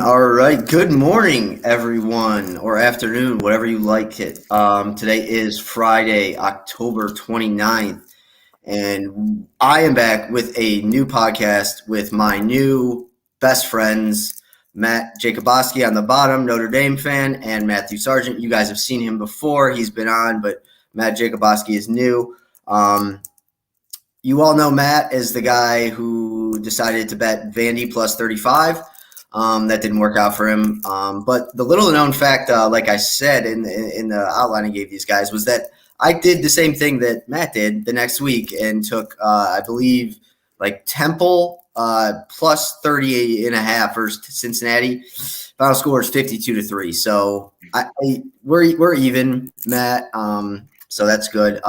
All right. Good morning, everyone, or afternoon, whatever you like it. Today is Friday, October 29th, and I am back with a new podcast with my new best friends, Matt Jacobowski on the bottom, Notre Dame fan, and Matthew Sargent. You guys have seen him before. He's been on, but Matt Jacobowski is new. You all know Matt is the guy who decided to bet Vandy plus 35. That didn't work out for him. But the little known fact, like I said in the outline I gave these guys, was that I did the same thing that Matt did the next week and took, I believe, like Temple plus 38.5 versus Cincinnati. Final score is 52-3. So we're even, Matt. So that's good.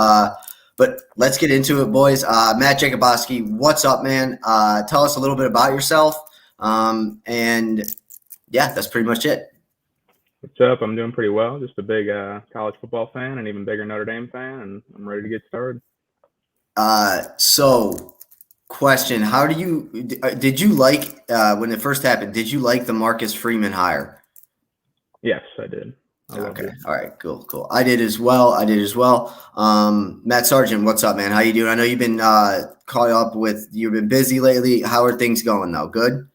But let's get into it, boys. Matt Jacobowski, what's up, man? Tell us a little bit about yourself. And yeah, that's pretty much it. What's up? I'm doing pretty well. Just a big college football fan and even bigger Notre Dame fan, and I'm ready to get started. So question, did you like, when it first happened, did you like the Marcus Freeman hire? Yes, I did. Okay. All right. Cool. I did as well. Matt Sargent, what's up, man? How you doing? I know you've been caught up with. You've been busy lately. How are things going, though? Good.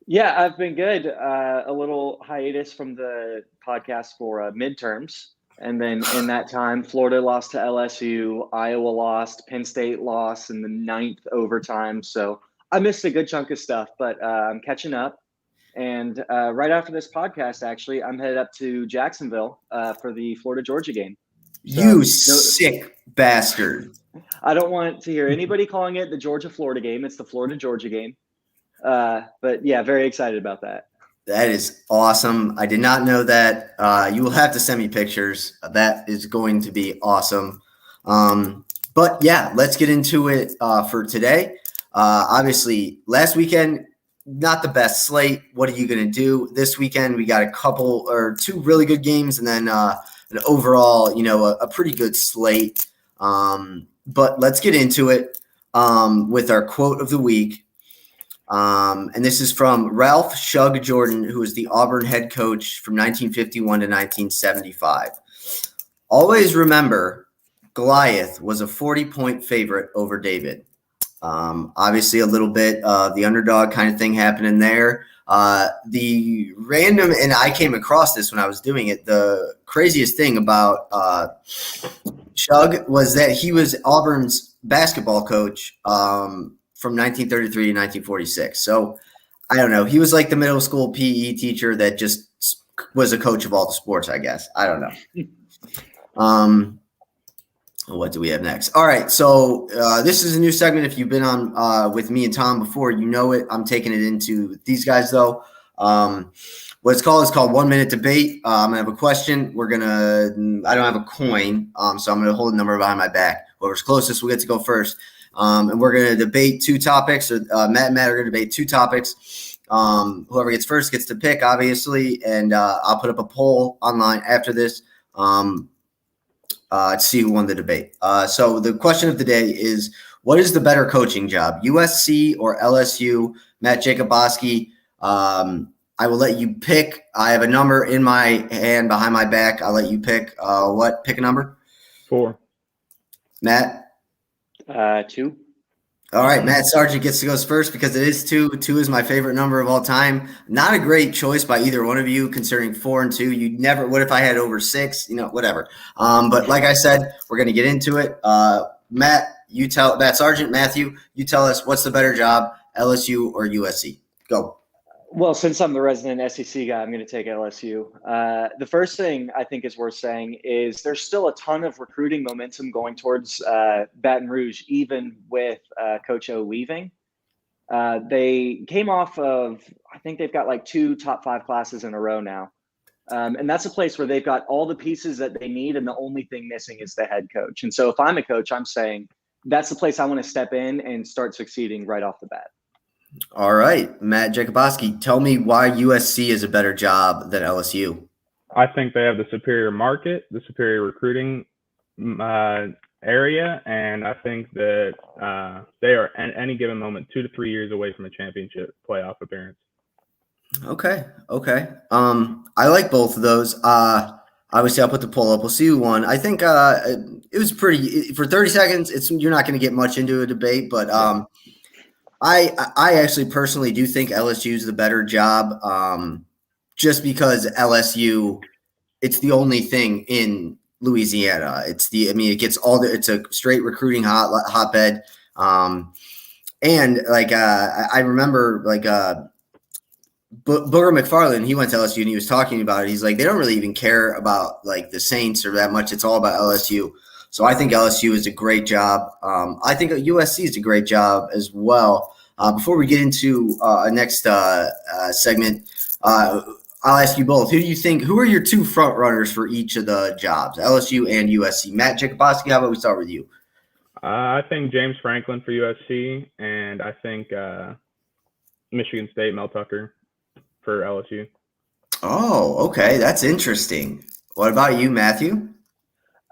Yeah, I've been good. A little hiatus from the podcast for midterms, and then in that time, Florida lost to LSU, Iowa lost, Penn State lost in the 9th overtime. So I missed a good chunk of stuff, but I'm catching up. And right after this podcast, actually, I'm headed up to Jacksonville for the Florida-Georgia game. So, sick bastard. I don't want to hear anybody calling it the Georgia-Florida game. It's the Florida-Georgia game. But, yeah, very excited about that. That is awesome. I did not know that. You will have to send me pictures. That is going to be awesome. But, yeah, let's get into it for today. Obviously, last weekend – not the best slate. What are you going to do this weekend? We got two really good games and then an overall, a pretty good slate. But let's get into it with our quote of the week. And this is from Ralph Shug Jordan, who was the Auburn head coach from 1951 to 1975. Always remember, Goliath was a 40-point favorite over David. Obviously a little bit of the underdog kind of thing happening there. The random, and I came across this when I was doing it, the craziest thing about Shug was that he was Auburn's basketball coach from 1933 to 1946. So I don't know. He was like the middle school PE teacher that just was a coach of all the sports, I guess. I don't know. What do we have next? All right, so this is a new segment. If you've been on with me and Tom before, you know it. I'm taking it into these guys, though. What it's called is called 1 minute debate. I'm going to have a question. I don't have a coin, so I'm going to hold a number behind my back. Whoever's closest will get to go first. And we're going to debate two topics. Matt and Matt are going to debate two topics. Whoever gets first gets to pick, obviously, and I'll put up a poll online after this. To see who won the debate. So the question of the day is, what is the better coaching job, USC or LSU? Matt Jacobowski, I will let you pick. I have a number in my hand behind my back. I'll let you pick. Pick a number? 4. Matt? 2. All right, Matt Sargent gets to go first because it is 2. 2 is my favorite number of all time. Not a great choice by either one of you, considering 4 and 2. You'd never. What if I had over 6? Whatever. But like I said, we're going to get into it. Matt Sargent, Matthew, you tell us what's the better job, LSU or USC? Go. Well, since I'm the resident SEC guy, I'm going to take LSU. The first thing I think is worth saying is there's still a ton of recruiting momentum going towards Baton Rouge, even with Coach O leaving. They came off of, I think they've got like 2 top 5 classes in a row now. And that's a place where they've got all the pieces that they need, and the only thing missing is the head coach. And so if I'm a coach, I'm saying that's the place I want to step in and start succeeding right off the bat. All right, Matt Jacobowski, tell me why USC is a better job than LSU. I think they have the superior market, the superior recruiting area, and I think that they are at any given moment 2 to 3 years away from a championship playoff appearance. Okay. I like both of those. Obviously, I'll put the poll up. We'll see who won. I think it was pretty for 30 seconds. You're not going to get much into a debate, but I actually personally do think LSU is the better job, just because LSU, it's the only thing in Louisiana. It gets it's a straight recruiting hotbed. And like I remember like Booger McFarland, he went to LSU and he was talking about it. He's like, they don't really even care about like the Saints or that much. It's all about LSU. So I think LSU is a great job. I think USC is a great job as well. Before we get into our next segment, I'll ask you both. Who are your two front runners for each of the jobs, LSU and USC? Matt Jacobowski, how about we start with you? I think James Franklin for USC, and I think Michigan State, Mel Tucker for LSU. Oh, okay. That's interesting. What about you, Matthew?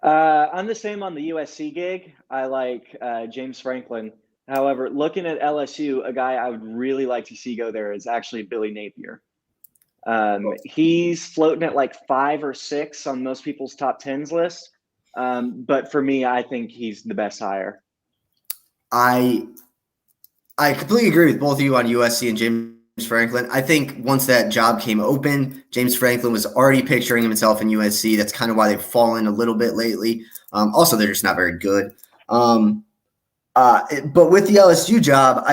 I'm the same on the USC gig. I like James Franklin. However, looking at LSU, a guy I would really like to see go there is actually Billy Napier. He's floating at like 5 or 6 on most people's top 10s list. But for me, I think he's the best hire. I completely agree with both of you on USC and James Franklin. I think once that job came open, James Franklin was already picturing himself in USC. That's kind of why they've fallen a little bit lately. Also, they're just not very good. But with the LSU job,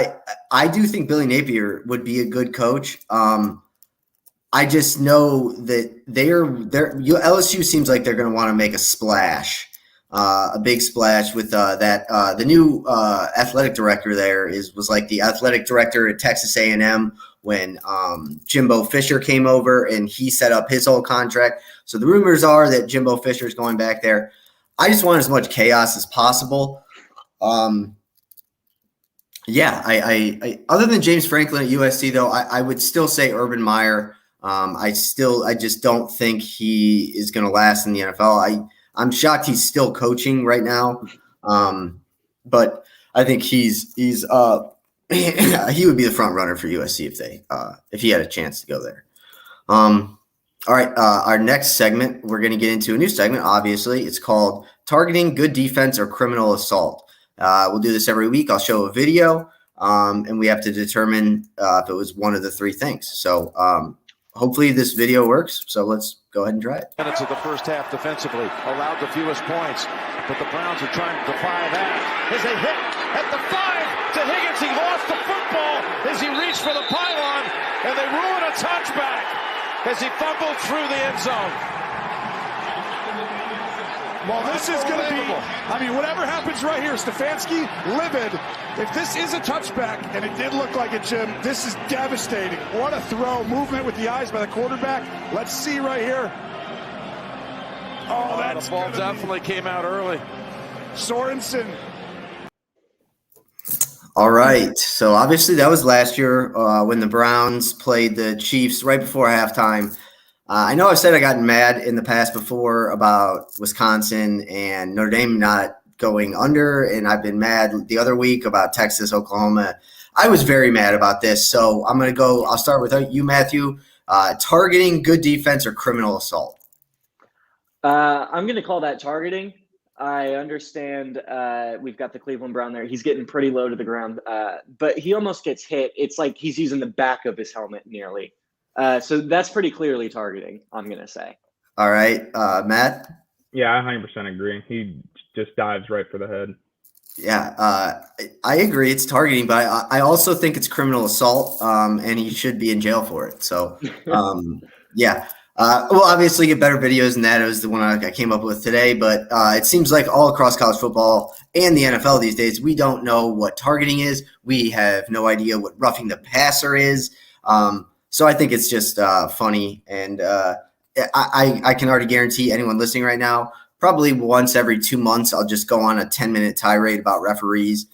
I do think Billy Napier would be a good coach. I just know that LSU seems like they're going to want to make a splash, a big splash with the new athletic director there was like the athletic director at Texas A&M when Jimbo Fisher came over and he set up his whole contract. So the rumors are that Jimbo Fisher is going back there. I just want as much chaos as possible. I other than James Franklin at USC though, I would still say Urban Meyer. I just don't think he is going to last in the NFL. I'm shocked he's still coaching right now. But I think he would be the front runner for USC if he had a chance to go there. All right. Our next segment, we're going to get into a new segment. Obviously, it's called Targeting Good Defense or Criminal Assault. We'll do this every week. I'll show a video, and we have to determine if it was one of the three things. So hopefully this video works. So let's go ahead and try it. Minutes of the first half defensively, allowed the fewest points, but the Browns are trying to defy that. As they hit at the 5 to Higgins, he lost the football as he reached for the pylon, and they ruin a touchback as he fumbled through the end zone. Well, this is going to be, whatever happens right here, Stefanski livid. If this is a touchback, and it did look like it, Jim, this is devastating. What a throw. Movement with the eyes by the quarterback. Let's see right here. Oh, that's the ball definitely came out early. Sorensen. All right. So obviously that was last year when the Browns played the Chiefs right before halftime. I know I've said I gotten mad in the past before about Wisconsin and Notre Dame not going under, and I've been mad the other week about Texas, Oklahoma. I was very mad about this, so I'll start with you, Matthew. Targeting good defense or criminal assault? I'm going to call that targeting. I understand we've got the Cleveland Brown there. He's getting pretty low to the ground, but he almost gets hit. It's like he's using the back of his helmet nearly. So that's pretty clearly targeting, I'm going to say. All right. Matt? Yeah, I 100% agree. He just dives right for the head. Yeah, I agree. It's targeting, but I also think it's criminal assault, and he should be in jail for it. So, yeah. We'll obviously get better videos than that. It was the one I came up with today, but it seems like all across college football and the NFL these days, we don't know what targeting is. We have no idea what roughing the passer is. So I think it's just funny, and I can already guarantee anyone listening right now, probably once every 2 months, I'll just go on a 10-minute tirade about referees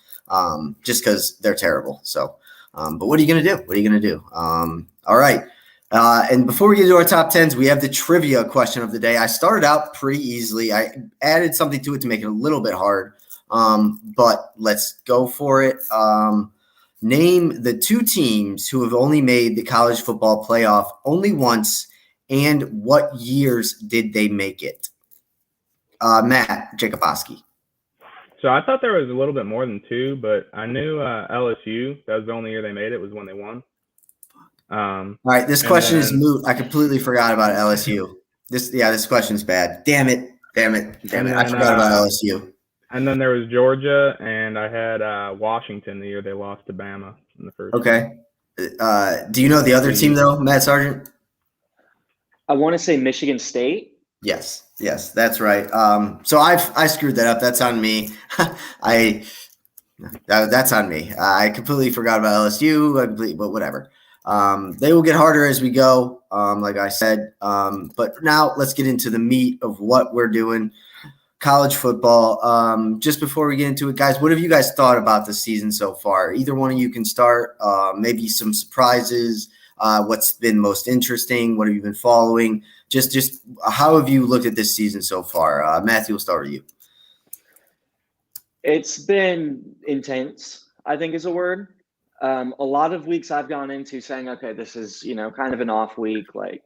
just because they're terrible. So, but what are you going to do? What are you going to do? All right. And before we get to our top 10s, we have the trivia question of the day. I started out pretty easily. I added something to it to make it a little bit hard, but let's go for it. Name the two teams who have only made the college football playoff only once, and what years did they make it? Matt Jacobowski. So I thought there was a little bit more than two, but I knew LSU. That was the only year they made it. Was when they won. All right, this question is moot. I completely forgot about LSU. This question's bad. Damn it. I forgot about LSU. And then there was Georgia, and I had Washington the year they lost to Bama in the first. Okay. Do you know the other team though, Matt Sargent? I want to say Michigan State. Yes, that's right. So I screwed that up. That's on me. That's on me. I completely forgot about LSU, but whatever. They will get harder as we go, like I said. But now let's get into the meat of what we're doing, college football. Just before we get into it, guys, what have you guys thought about the season so far? Either one of you can start. Maybe some surprises. What's been most interesting? What have you been following? Just how have you looked at this season so far? Matthew, we'll start with you. It's been intense, I think is a word. A lot of weeks I've gone into saying, okay, this is, kind of an off week. Like,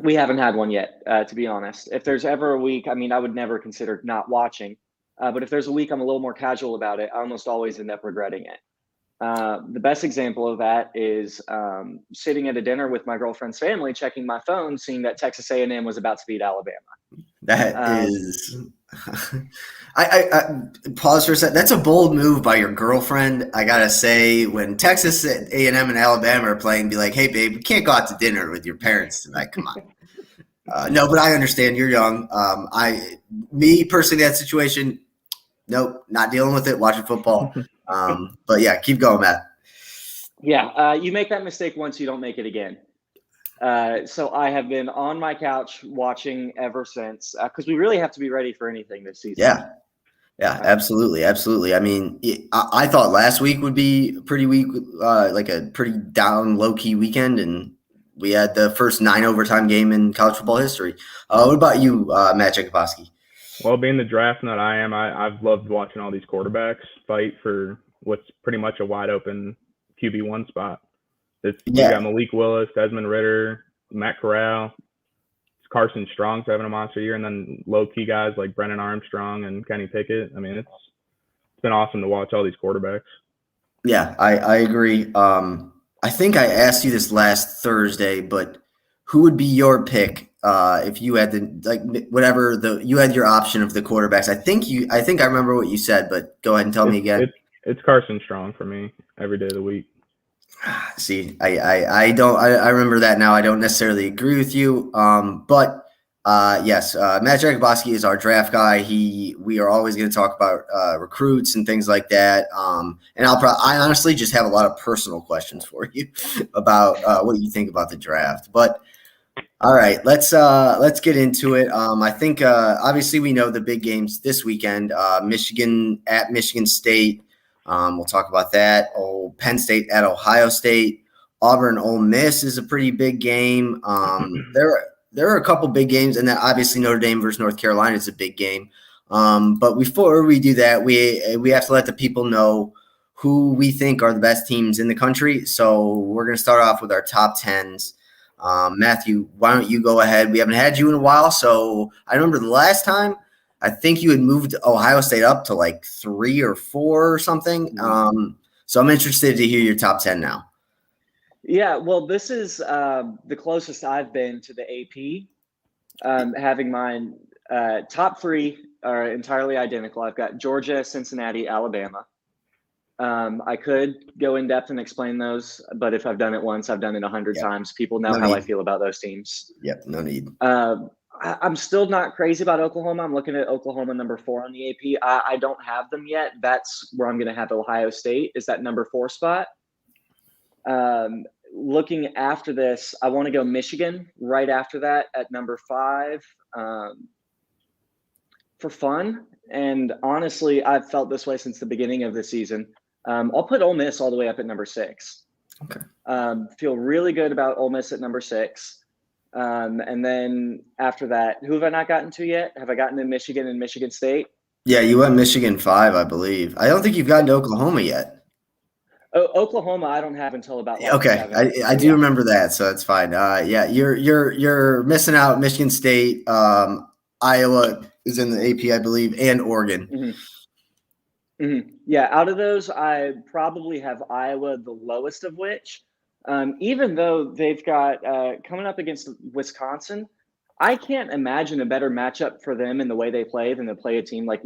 we haven't had one yet, to be honest. If there's ever a week, I would never consider not watching. But if there's a week I'm a little more casual about it, I almost always end up regretting it. The best example of that is sitting at a dinner with my girlfriend's family, checking my phone, seeing that Texas A&M was about to beat Alabama. That is I pause for a second. That's a bold move by your girlfriend. I gotta say, when Texas A&M and Alabama are playing, be like, hey babe, we can't go out to dinner with your parents tonight. Come on. No, but I understand you're young. Me personally, that situation, nope, not dealing with it, watching football. But yeah, keep going, Matt. Yeah, you make that mistake once, you don't make it again. So I have been on my couch watching ever since, because we really have to be ready for anything this season. Yeah, absolutely. I mean, I thought last week would be pretty weak, like a pretty down, low-key weekend, and we had the first 9 overtime game in college football history. What about you, Matt Jacobowski? Well, being the draft nut I am, I've loved watching all these quarterbacks fight for what's pretty much a wide open QB1 spot. You got Malik Willis, Desmond Ritter, Matt Corral, Carson Strong's having a monster year, and then low-key guys like Brennan Armstrong and Kenny Pickett. I mean, it's been awesome to watch all these quarterbacks. Yeah, I agree. I think I asked you this last Thursday, but who would be your pick if you had you had your option of the quarterbacks? I think I remember what you said, but go ahead and tell me again. It's Carson Strong for me every day of the week. See, I remember that now. I don't necessarily agree with you. But yes, Matt Jacobowski is our draft guy. We are always going to talk about recruits and things like that. And I honestly just have a lot of personal questions for you about what you think about the draft. But all right, let's get into it. I think obviously we know the big games this weekend. Michigan at Michigan State. We'll talk about that. Penn State at Ohio State. Auburn Ole Miss is a pretty big game. There are a couple big games, and then obviously Notre Dame versus North Carolina is a big game. But before we do that, we have to let the people know who we think are the best teams in the country. So we're going to start off with our top 10s. Matthew, why don't you go ahead? We haven't had you in a while, so I remember the last time I think you had moved Ohio State up to like 3 or 4 or something. So I'm interested to hear your top 10 now. Yeah, well, this is the closest I've been to the AP. Having mine top 3 are entirely identical. I've got Georgia, Cincinnati, Alabama. I could go in depth and explain those, but if I've done it once, I've done it 100 times. People know how I feel about those teams. Yep, no need. I'm still not crazy about Oklahoma. I'm looking at Oklahoma number 4 on the AP. I don't have them yet. That's where I'm going to have Ohio State, is that number 4 spot. Looking after this, I want to go Michigan right after that at number 5 for fun. And honestly, I've felt this way since the beginning of the season. I'll put Ole Miss all the way up at number 6. Okay. Feel really good about Ole Miss at number 6. And then after that, who have I not gotten to yet? Have I gotten to Michigan and Michigan State? Yeah, you went Michigan 5, I believe. I don't think you've gotten to Oklahoma yet. Oklahoma, I don't have until about okay. 7. I do remember that, so that's fine. Yeah, you're missing out. Michigan State, Iowa is in the AP, I believe, and Oregon. Yeah, out of those, I probably have Iowa the lowest of which. Even though they've got coming up against Wisconsin, I can't imagine a better matchup for them in the way they play than to play a team like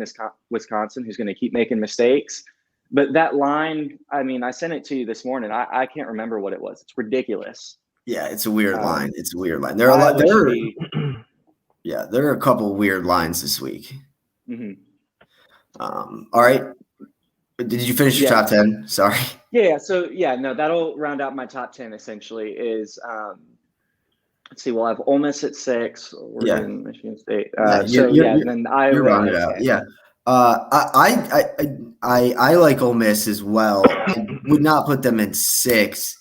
Wisconsin, who's going to keep making mistakes. But that line, I mean, I sent it to you this morning. I can't remember what it was. It's ridiculous. Yeah, it's a weird line. It's a weird line. There are a couple weird lines this week. All right. Did you finish your top 10? Sorry. Yeah. So no, that'll round out my top 10. Essentially, is let's see. We'll have Ole Miss at 6. Oregon, Michigan State. Then Iowa. You're rounded out. Yeah. I like Ole Miss as well. I would not put them in 6.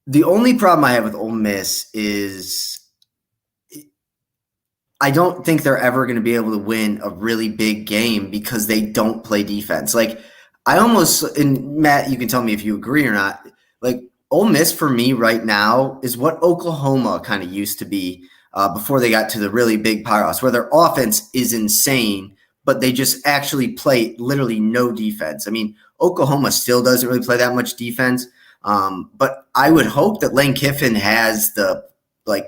The only problem I have with Ole Miss is I don't think they're ever going to be able to win a really big game because they don't play defense. Like I almost, and Matt, you can tell me if you agree or not, like Ole Miss for me right now is what Oklahoma kind of used to be before they got to the really big powerhouse, where their offense is insane, but they just actually play literally no defense. I mean, Oklahoma still doesn't really play that much defense, but I would hope that Lane Kiffin has the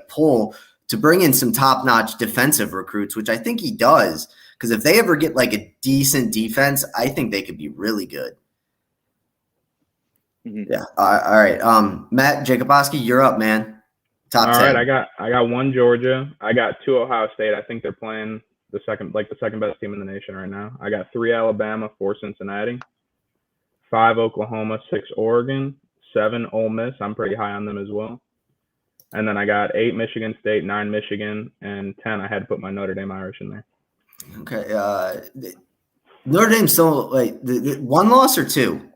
pull to bring in some top-notch defensive recruits, which I think he does, because if they ever get like a decent defense, I think they could be really good. Yeah. All right. Matt Jacobowski, you're up, man. Top 10. All right. I got 1 Georgia. I got 2 Ohio State. I think they're playing the second best team in the nation right now. I got 3 Alabama, 4 Cincinnati, 5 Oklahoma, 6 Oregon, 7 Ole Miss. I'm pretty high on them as well. And then I got 8 Michigan State, 9 Michigan, and 10. I had to put my Notre Dame Irish in there. Okay. Notre Dame still the 1 loss or 2?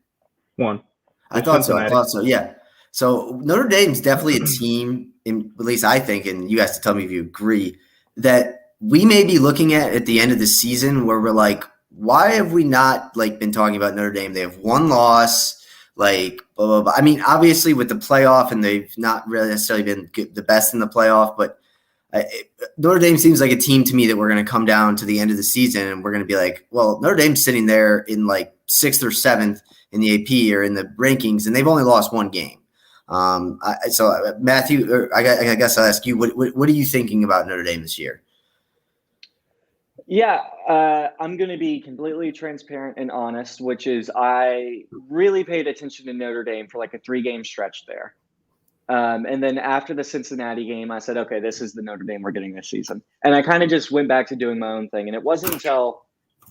1. I thought so. Yeah. So Notre Dame's definitely a team, at least I think, and you guys to tell me if you agree, that we may be looking at the end of the season where we're like, why have we not been talking about Notre Dame? They have 1 loss. Blah, blah, blah. I mean, obviously with the playoff, and they've not really necessarily been the best in the playoff, but Notre Dame seems like a team to me that we're going to come down to the end of the season and we're going to be like, well, Notre Dame's sitting there in 6th or 7th in the AP or in the rankings, and they've only lost 1 game. So Matthew, I guess I'll ask you, what are you thinking about Notre Dame this year? Yeah, I'm going to be completely transparent and honest, which is I really paid attention to Notre Dame for a 3-game stretch there. And then after the Cincinnati game, I said, okay, this is the Notre Dame we're getting this season. And I kind of just went back to doing my own thing. And it wasn't until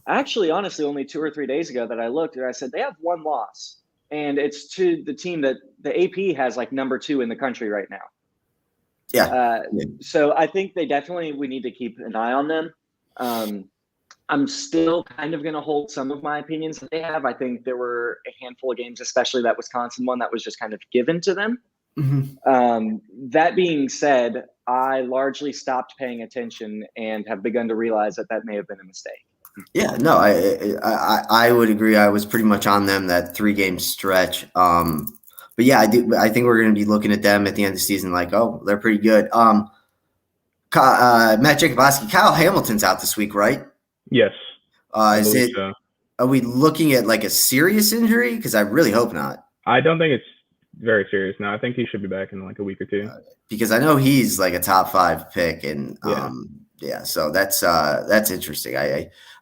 actually, honestly, only 2 or 3 days ago that I looked and I said, they have 1 loss. And it's to the team that the AP has number 2 in the country right now. Yeah. So I think we need to keep an eye on them. I'm still kind of going to hold some of my opinions that they have. I think there were a handful of games, especially that Wisconsin one, that was just kind of given to them. That being said, I largely stopped paying attention and have begun to realize that may have been a mistake. Yeah, no, I would agree. I was pretty much on them that 3-game stretch. But yeah, I think we're going to be looking at them at the end of the season oh, they're pretty good. Matt Jacobowski, Kyle Hamilton's out this week, right? Yes. Are we looking at a serious injury? Because I really hope not. I don't think it's very serious. No, I think he should be back in a week or 2. Because I know he's a top 5 pick, and so that's interesting.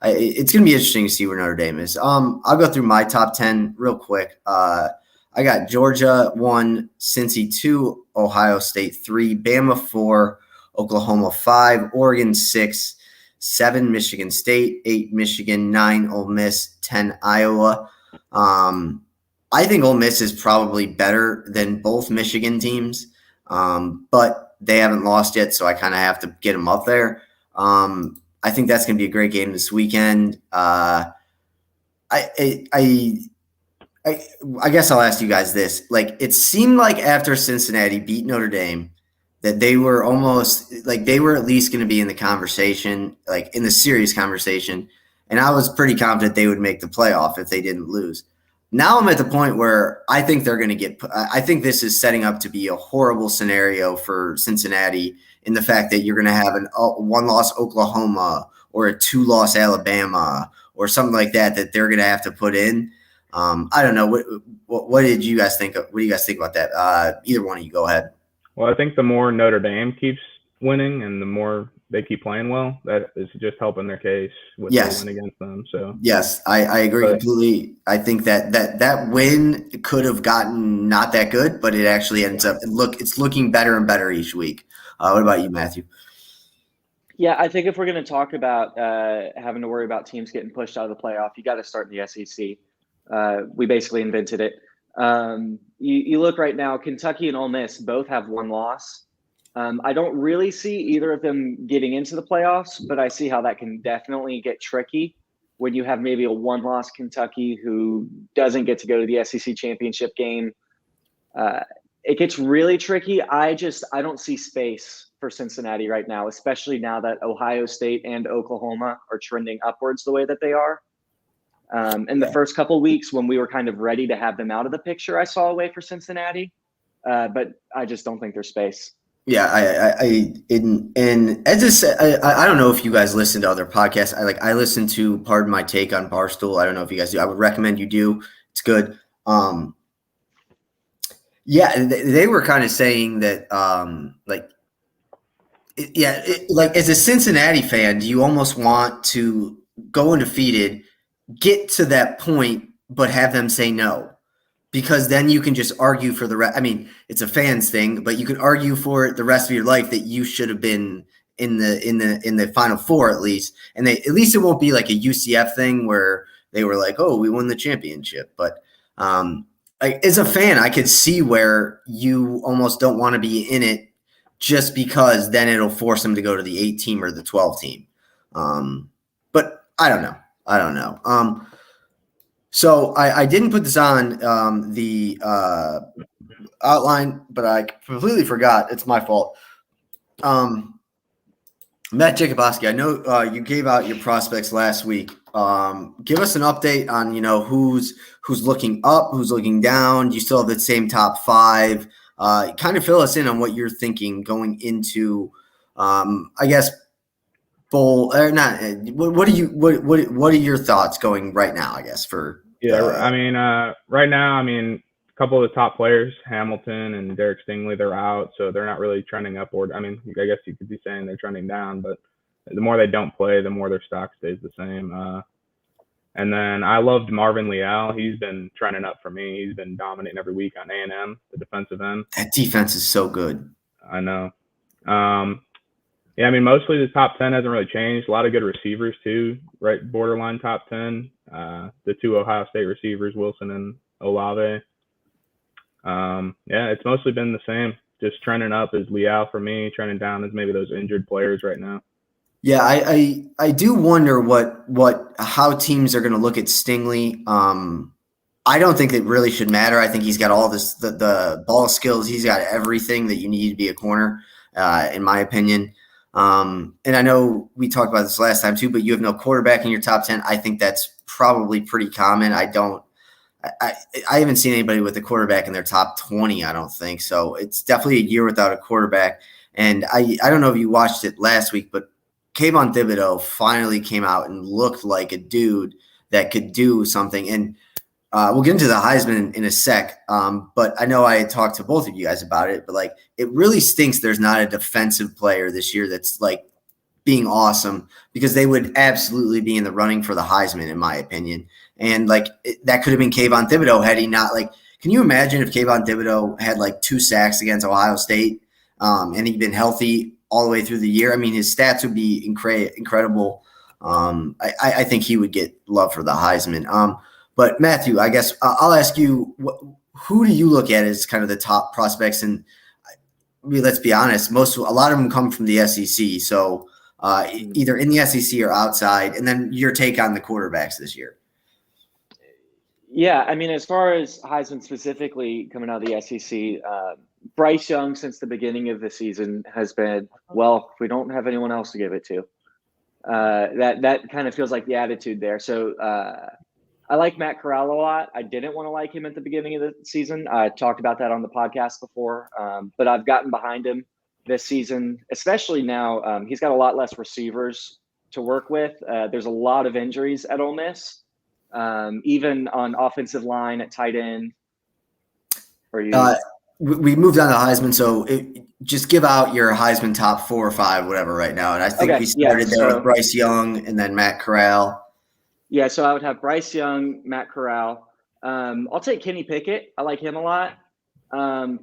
It's going to be interesting to see where Notre Dame is. I'll go through my top 10 real quick. I got Georgia 1, Cincy 2, Ohio State 3, Bama 4, Oklahoma 5, Oregon 6, 7 Michigan State, 8 Michigan, 9 Ole Miss, 10 Iowa. I think Ole Miss is probably better than both Michigan teams, but they haven't lost yet, so I kind of have to get them up there. I think that's going to be a great game this weekend. I guess I'll ask you guys this. It seemed like after Cincinnati beat Notre Dame that they were almost they were at least going to be in the conversation, in the serious conversation. And I was pretty confident they would make the playoff if they didn't lose. now I'm at the point where I think they're going to I think this is setting up to be a horrible scenario for Cincinnati in the fact that you're going to have a 1-loss Oklahoma or a 2-loss Alabama or something like that they're going to have to put in. I don't know. What did you guys think? What do you guys think about that? Either one of you, go ahead. Well, I think the more Notre Dame keeps winning and the more they keep playing well, that is just helping their case with the win against them. So yes, I agree completely. I think that win could have gotten not that good, but it actually ends up it's looking better and better each week. What about you, Matthew? Yeah, I think if we're going to talk about having to worry about teams getting pushed out of the playoff, you got to start in the SEC. We basically invented it. You look right now, Kentucky and Ole Miss both have 1 loss. I don't really see either of them getting into the playoffs, but I see how that can definitely get tricky when you have maybe a 1-loss Kentucky who doesn't get to go to the SEC championship game. It gets really tricky. I don't see space for Cincinnati right now, especially now that Ohio State and Oklahoma are trending upwards the way that they are. In the first couple of weeks when we were kind of ready to have them out of the picture, I saw a way for Cincinnati, but I just don't think there's space. Yeah, and as I said, I don't know if you guys listen to other podcasts. I listen to Pardon My Take on Barstool. I don't know if you guys do. I would recommend you do. It's good. Yeah, they were kind of saying that, as a Cincinnati fan, do you almost want to go undefeated, get to that point, but have them say no? Because then you can just argue for the rest. I mean, it's a fans thing, but you could argue for the rest of your life that you should have been in the Final Four at least, and at least it won't be like a UCF thing where they were like, "Oh, we won the championship." But as a fan, I could see where you almost don't want to be in it just because then it'll force them to go to the 8 team or the 12 team. But I don't know. So I didn't put this on the outline, but I completely forgot. It's my fault. Matt Jacobowski, I know you gave out your prospects last week. Give us an update on who's looking up, who's looking down. Do you still have the same top 5? Kind of fill us in on what you're thinking going into, I guess, bowl or not. What are your thoughts going right now? I guess for. Right now, a couple of the top players, Hamilton and Derek Stingley, they're out, so they're not really trending upward. I guess you could be saying they're trending down, but the more they don't play, the more their stock stays the same. And then I loved Marvin Leal. He's been trending up for me. He's been dominating every week on A&M, the defensive end. That defense is so good. I know. Mostly the top 10 hasn't really changed. A lot of good receivers too, right? Borderline top 10. The 2 Ohio State receivers, Wilson and Olave. It's mostly been the same. Just trending up is Leal for me. Trending down is maybe those injured players right now. Yeah, I do wonder how teams are going to look at Stingley. I don't think it really should matter. I think he's got all the ball skills. He's got everything that you need to be a corner, in my opinion. And I know we talked about this last time too, but you have no quarterback in your top 10. I think that's probably pretty common. I haven't seen anybody with a quarterback in their top 20. I don't think so. It's definitely a year without a quarterback. And I don't know if you watched it last week, but Kayvon Thibodeau finally came out and looked like a dude that could do something. And we'll get into the Heisman in a sec. But I know I had talked to both of you guys about it, but it really stinks there's not a defensive player this year that's being awesome, because they would absolutely be in the running for the Heisman, in my opinion. And that could have been Kayvon Thibodeau had he not can you imagine if Kayvon Thibodeau had 2 sacks against Ohio State and he'd been healthy all the way through the year? His stats would be incredible. I think he would get love for the Heisman. But Matthew, I guess I'll ask you, who do you look at as kind of the top prospects? And let's be honest, a lot of them come from the SEC. So either in the SEC or outside. And then your take on the quarterbacks this year. Yeah, as far as Heisman specifically coming out of the SEC, Bryce Young since the beginning of the season has been, well, we don't have anyone else to give it to. That kind of feels like the attitude there. So I like Matt Corral a lot. I didn't want to like him at the beginning of the season. I talked about that on the podcast before, but I've gotten behind him this season, especially now. He's got a lot less receivers to work with. There's a lot of injuries at Ole Miss, even on offensive line at tight end. We moved on to Heisman, so just give out your Heisman top 4 or 5, whatever, right now. And I think we started there with Bryce Young and then Matt Corral. Yeah, so I would have Bryce Young, Matt Corral. I'll take Kenny Pickett. I like him a lot.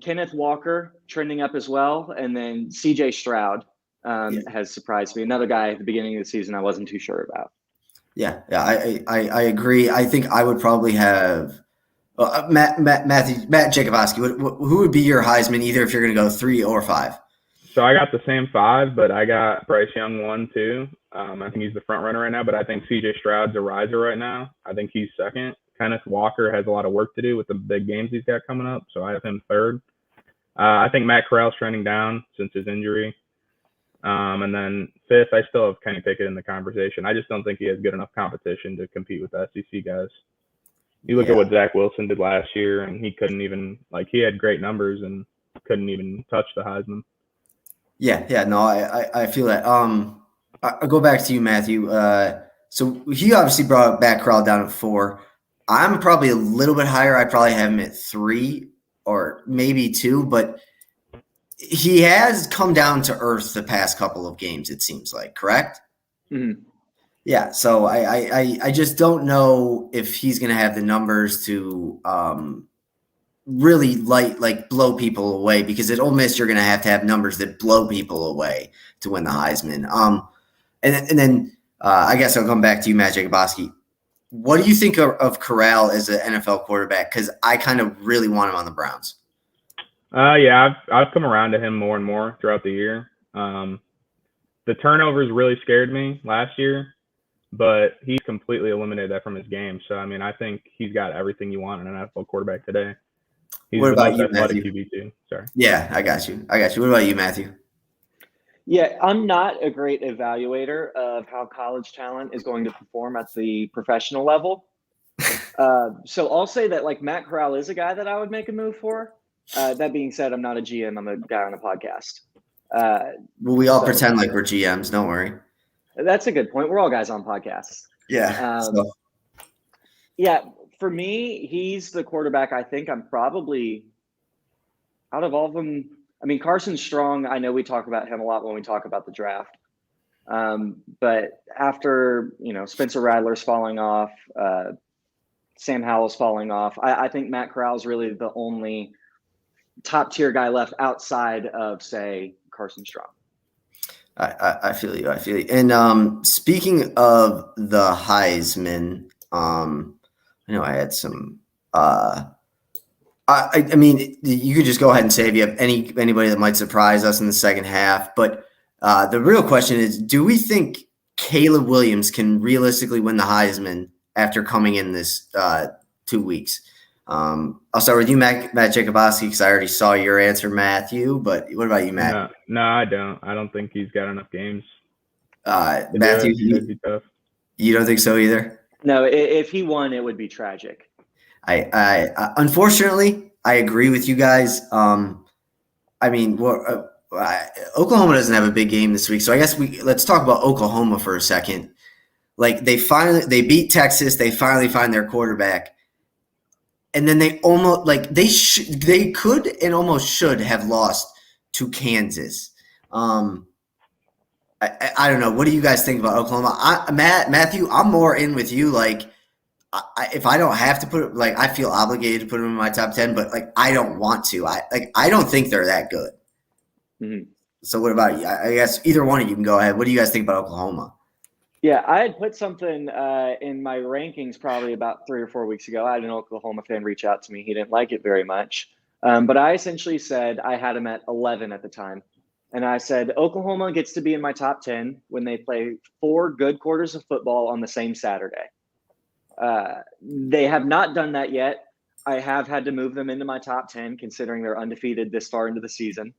Kenneth Walker trending up as well, and then C.J. Stroud has surprised me. Another guy at the beginning of the season I wasn't too sure about. Yeah, I agree. I think I would probably have Matt Jacobowski. Who would be your Heisman, either if you're going to go 3 or 5? So I got the same 5, but I got Bryce Young 1, 2. I think he's the front runner right now, but I think C.J. Stroud's a riser right now. I think he's second. Kenneth Walker has a lot of work to do with the big games he's got coming up, so I have him 3rd. I think Matt Corral's trending down since his injury. And then 5th, I still have Kenny Pickett in the conversation. I just don't think he has good enough competition to compete with the SEC guys. You look at what Zach Wilson did last year, and he couldn't even he had great numbers and couldn't even touch the Heisman. Yeah, no, I feel that. I'll go back to you, Matthew. So he obviously brought Matt Corral down at 4. I'm probably a little bit higher. I probably have him at 3 or maybe 2, but he has come down to earth the past couple of games, it seems like, correct? Mm-hmm. Yeah, so I just don't know if he's going to have the numbers to really blow people away, because at Ole Miss you're going to have numbers that blow people away to win the Heisman. And then I guess I'll come back to you, Matt Jacobowski. What do you think of Corral as an NFL quarterback? Because I kind of really want him on the Browns. Yeah, I've come around to him more and more throughout the year. The turnovers really scared me last year, but he completely eliminated that from his game. So, I mean, I think he's got everything you want in an NFL quarterback today. He's what about you, athletic Matthew? QB too. Sorry. Yeah, I got you. What about you, Matthew? Yeah, I'm not a great evaluator of how college talent is going to perform at the professional level. So I'll say that Matt Corral is a guy that I would make a move for. That being said, I'm not a GM. I'm a guy on a podcast. Well, we all pretend like we're GMs. Don't worry. That's a good point. We're all guys on podcasts. Yeah. Yeah, for me, he's the quarterback. I think I'm probably out of all of them. I mean, Carson Strong, I know we talk about him a lot when we talk about the draft. But after, Spencer Rattler's falling off, Sam Howell's falling off, I think Matt Corral is really the only top tier guy left outside of, say, Carson Strong. I feel you. And speaking of the Heisman, I know I had some I mean, you could just go ahead and say if you have anybody that might surprise us in the second half. But the real question is, do we think Caleb Williams can realistically win the Heisman after coming in this 2 weeks? I'll start with you, Matt Jacobowski, because I already saw your answer, Matthew. But what about you, Matt? No, I don't. I don't think he's got enough games. Matthew, you don't think so either? No, if he won, it would be tragic. I unfortunately, I agree with you guys. I mean, Oklahoma doesn't have a big game this week, so I guess let's talk about Oklahoma for a second. They beat Texas. They finally find their quarterback, and then they almost they could and almost should have lost to Kansas. I don't know. What do you guys think about Oklahoma? Matthew, I'm more in with you. If I don't have to put it, I feel obligated to put them in my top 10, but I don't want to. I don't think they're that good. Mm-hmm. So what about you? I guess either one of you can go ahead. What do you guys think about Oklahoma? Yeah, I had put something in my rankings probably about 3 or 4 weeks ago. I had an Oklahoma fan reach out to me. He didn't like it very much. But I essentially said I had him at 11 at the time. And I said, Oklahoma gets to be in my top 10 when they play 4 good quarters of football on the same Saturday. They have not done that yet. I have had to move them into my top 10, considering they're undefeated this far into the season.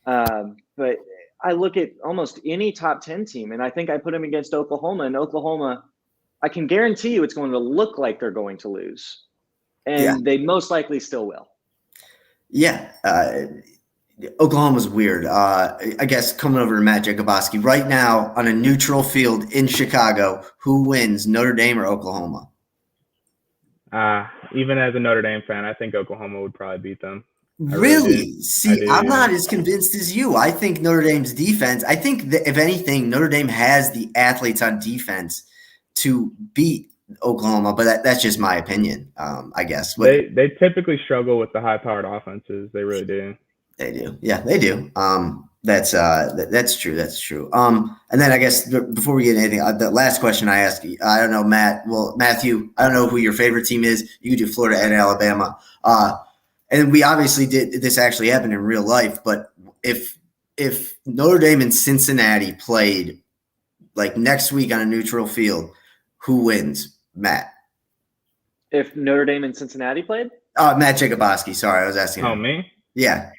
But I look at almost any top 10 team, and I think I put them against Oklahoma. And Oklahoma, I can guarantee you it's going to look like they're going to lose. And they most likely still will. Yeah. Oklahoma's weird. I guess coming over to Matt Jacobowski right now on a neutral field in Chicago, who wins, Notre Dame or Oklahoma? Even as a Notre Dame fan, I think Oklahoma would probably beat them. Really? See, I'm not as convinced as you. I think Notre Dame's defense, I think that if anything, Notre Dame has the athletes on defense to beat Oklahoma, but that's just my opinion, I guess. They typically struggle with the high-powered offenses. They really do. They do. Yeah, they do. That's true. That's true. And then I guess before we get anything, the last question I ask you, I don't know, Matthew, I don't know who your favorite team is. You could do Florida and Alabama. And we obviously this actually happened in real life, but if Notre Dame and Cincinnati played like next week on a neutral field, who wins, Matt? If Notre Dame and Cincinnati played? Matt Jacobowski. Sorry, I was asking. Oh, me? Yeah.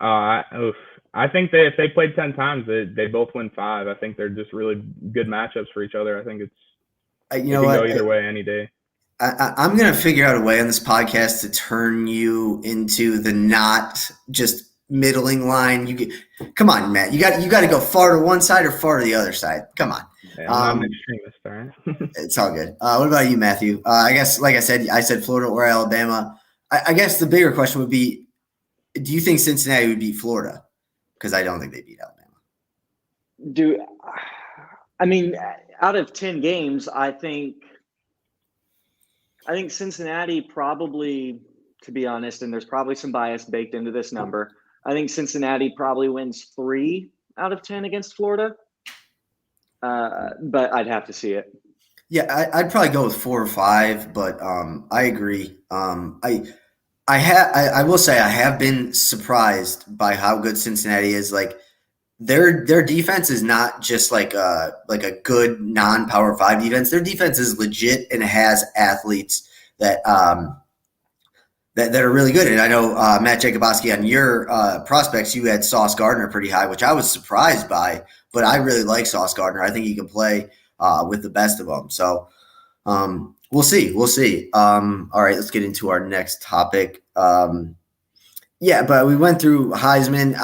I think that if they played 10 times, they both win 5. I think they're just really good matchups for each other. I think it's go either way any day. I'm going to figure out a way on this podcast to turn you into the not just middling line. Come on, Matt. You got to go far to one side or far to the other side. Come on. Yeah, I'm an extremist, all right? It's all good. What about you, Matthew? I guess, like I said Florida or Alabama. I guess the bigger question would be, do you think Cincinnati would beat Florida? Because I don't think they beat Alabama. I mean, out of 10 games, I think Cincinnati probably, to be honest, and there's probably some bias baked into this number, I think Cincinnati probably wins 3 out of 10 against Florida. But I'd have to see it. Yeah, I'd probably go with 4 or 5, but I agree. I will say I have been surprised by how good Cincinnati is. Like their defense is not just like a good non-power 5 defense. Their defense is legit and has athletes that that are really good. And I know Matt Jacobowski, on your prospects, you had Sauce Gardner pretty high, which I was surprised by. But I really like Sauce Gardner. I think he can play with the best of them. So we'll see. We'll see. All right, let's get into our next topic. But we went through Heisman.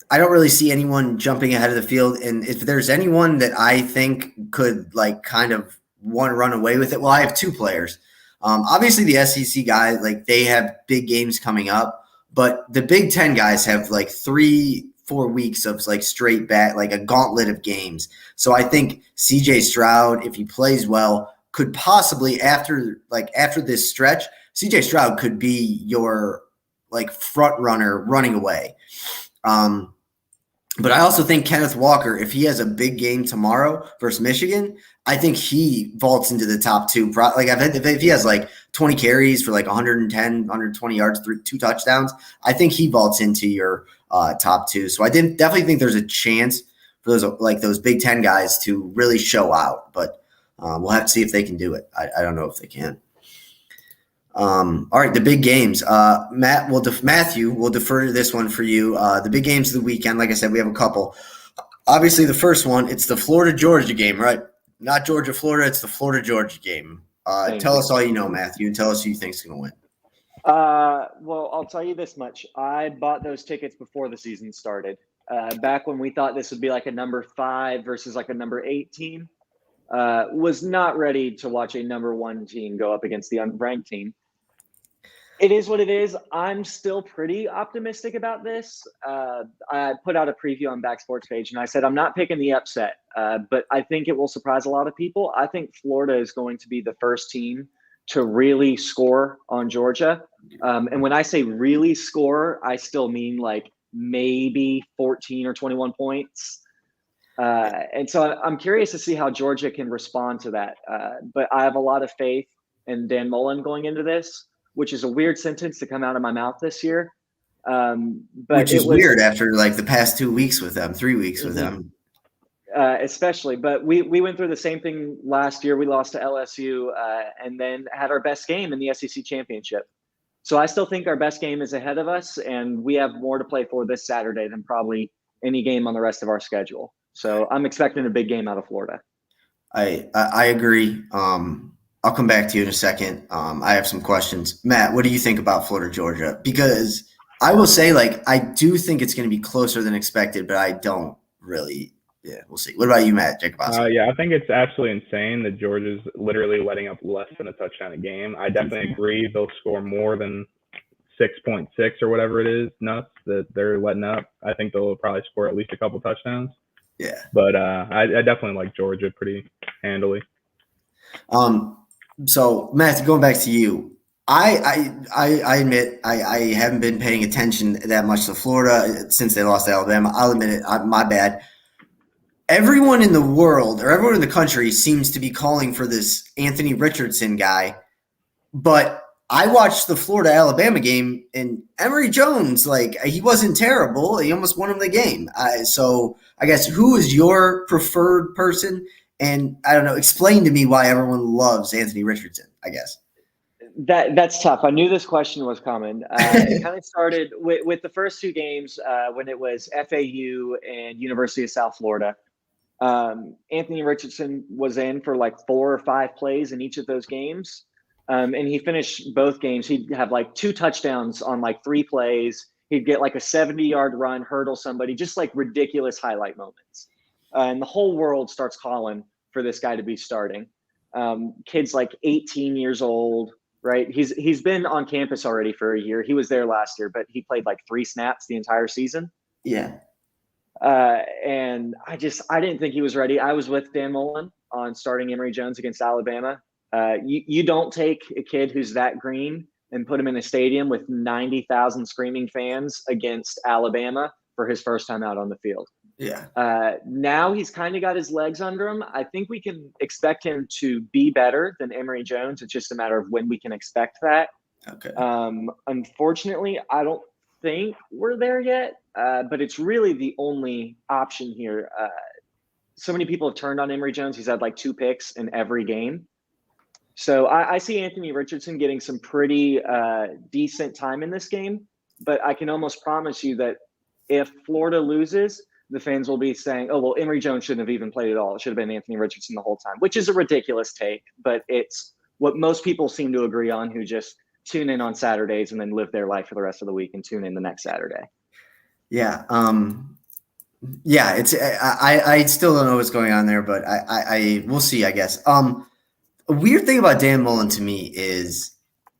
I don't really see anyone jumping ahead of the field. And if there's anyone that I think could like kind of want to run away with it, well, I have 2 players. Obviously the SEC guys, like they have big games coming up, but the Big Ten guys have like 3-4 weeks of like straight back, like a gauntlet of games. So I think CJ Stroud, if he plays well, could possibly after this stretch, CJ Stroud could be your like front runner running away. But I also think Kenneth Walker, if he has a big game tomorrow versus Michigan, I think he vaults into the top 2. Like if he has like 20 carries for like 110, 120 yards, 2 touchdowns, I think he vaults into your top 2. So I definitely think there's a chance for those Big Ten guys to really show out. But we'll have to see if they can do it. I don't know if they can. All right, the big games. Matthew, we'll defer to this one for you. The big games of the weekend, like I said, we have a couple. Obviously, the first one, it's the Florida-Georgia game, right? Not Georgia-Florida, it's the Florida-Georgia game. Tell us all you know, Matthew, and tell us who you think's going to win. Well, I'll tell you this much. I bought those tickets before the season started. Back when we thought this would be like a number 5 versus like a number 8 team. Was not ready to watch a number 1 team go up against the unranked team. It is what it is. I'm still pretty optimistic about this. I put out a preview on Back Sports page, and I said I'm not picking the upset, but I think it will surprise a lot of people. I think Florida is going to be the first team to really score on Georgia. And when I say really score, I still mean like maybe 14 or 21 points. And so I'm curious to see how Georgia can respond to that. But I have a lot of faith in Dan Mullen going into this, which is a weird sentence to come out of my mouth this year. But which is weird after like the past 2 weeks with them, 3 weeks with them. Especially, but we went through the same thing last year. We lost to LSU and then had our best game in the SEC championship. So I still think our best game is ahead of us, and we have more to play for this Saturday than probably any game on the rest of our schedule. So I'm expecting a big game out of Florida. I agree. I'll come back to you in a second. I have some questions. Matt, what do you think about Florida, Georgia? Because I will say, like, I do think it's going to be closer than expected, but I don't really. Yeah, we'll see. What about you, Matt? Jacobowski? Yeah, I think it's absolutely insane that Georgia's literally letting up less than a touchdown a game. I definitely agree they'll score more than 6.6 or whatever it is, nuts that they're letting up. I think they'll probably score at least a couple touchdowns. Yeah. But I definitely like Georgia pretty handily. So Matt, going back to you, I admit I haven't been paying attention that much to Florida since they lost to Alabama. I'll admit it, my bad. Everyone in the world or everyone in the country seems to be calling for this Anthony Richardson guy, but I watched the Florida-Alabama game, and Emory Jones, like, he wasn't terrible. He almost won him the game. So I guess who is your preferred person? And I don't know, explain to me why everyone loves Anthony Richardson, I guess. That's tough. I knew this question was coming. It kind of started with the first two games when it was FAU and University of South Florida. Anthony Richardson was in for like 4 or 5 plays in each of those games. And he finished both games. He'd have like 2 touchdowns on like 3 plays. He'd get like a 70-yard run, hurdle somebody, just like ridiculous highlight moments. And the whole world starts calling for this guy to be starting. Kid's like 18 years old, right? He's been on campus already for a year. He was there last year, but he played like 3 snaps the entire season. Yeah. And I didn't think he was ready. I was with Dan Mullen on starting Emory Jones against Alabama. You don't take a kid who's that green and put him in a stadium with 90,000 screaming fans against Alabama for his first time out on the field. Yeah. Now he's kind of got his legs under him. I think we can expect him to be better than Emory Jones. It's just a matter of when we can expect that. Okay. Unfortunately, I don't think we're there yet, but it's really the only option here. So many people have turned on Emory Jones. He's had like 2 picks in every game. So I see Anthony Richardson getting some pretty decent time in this game, but I can almost promise you that if Florida loses, the fans will be saying, oh, well, Emory Jones shouldn't have even played at all. It should have been Anthony Richardson the whole time, which is a ridiculous take, but it's what most people seem to agree on who just tune in on Saturdays and then live their life for the rest of the week and tune in the next Saturday. Yeah. Yeah, it's I still don't know what's going on there, but I we'll see, I guess. A weird thing about Dan Mullen to me is,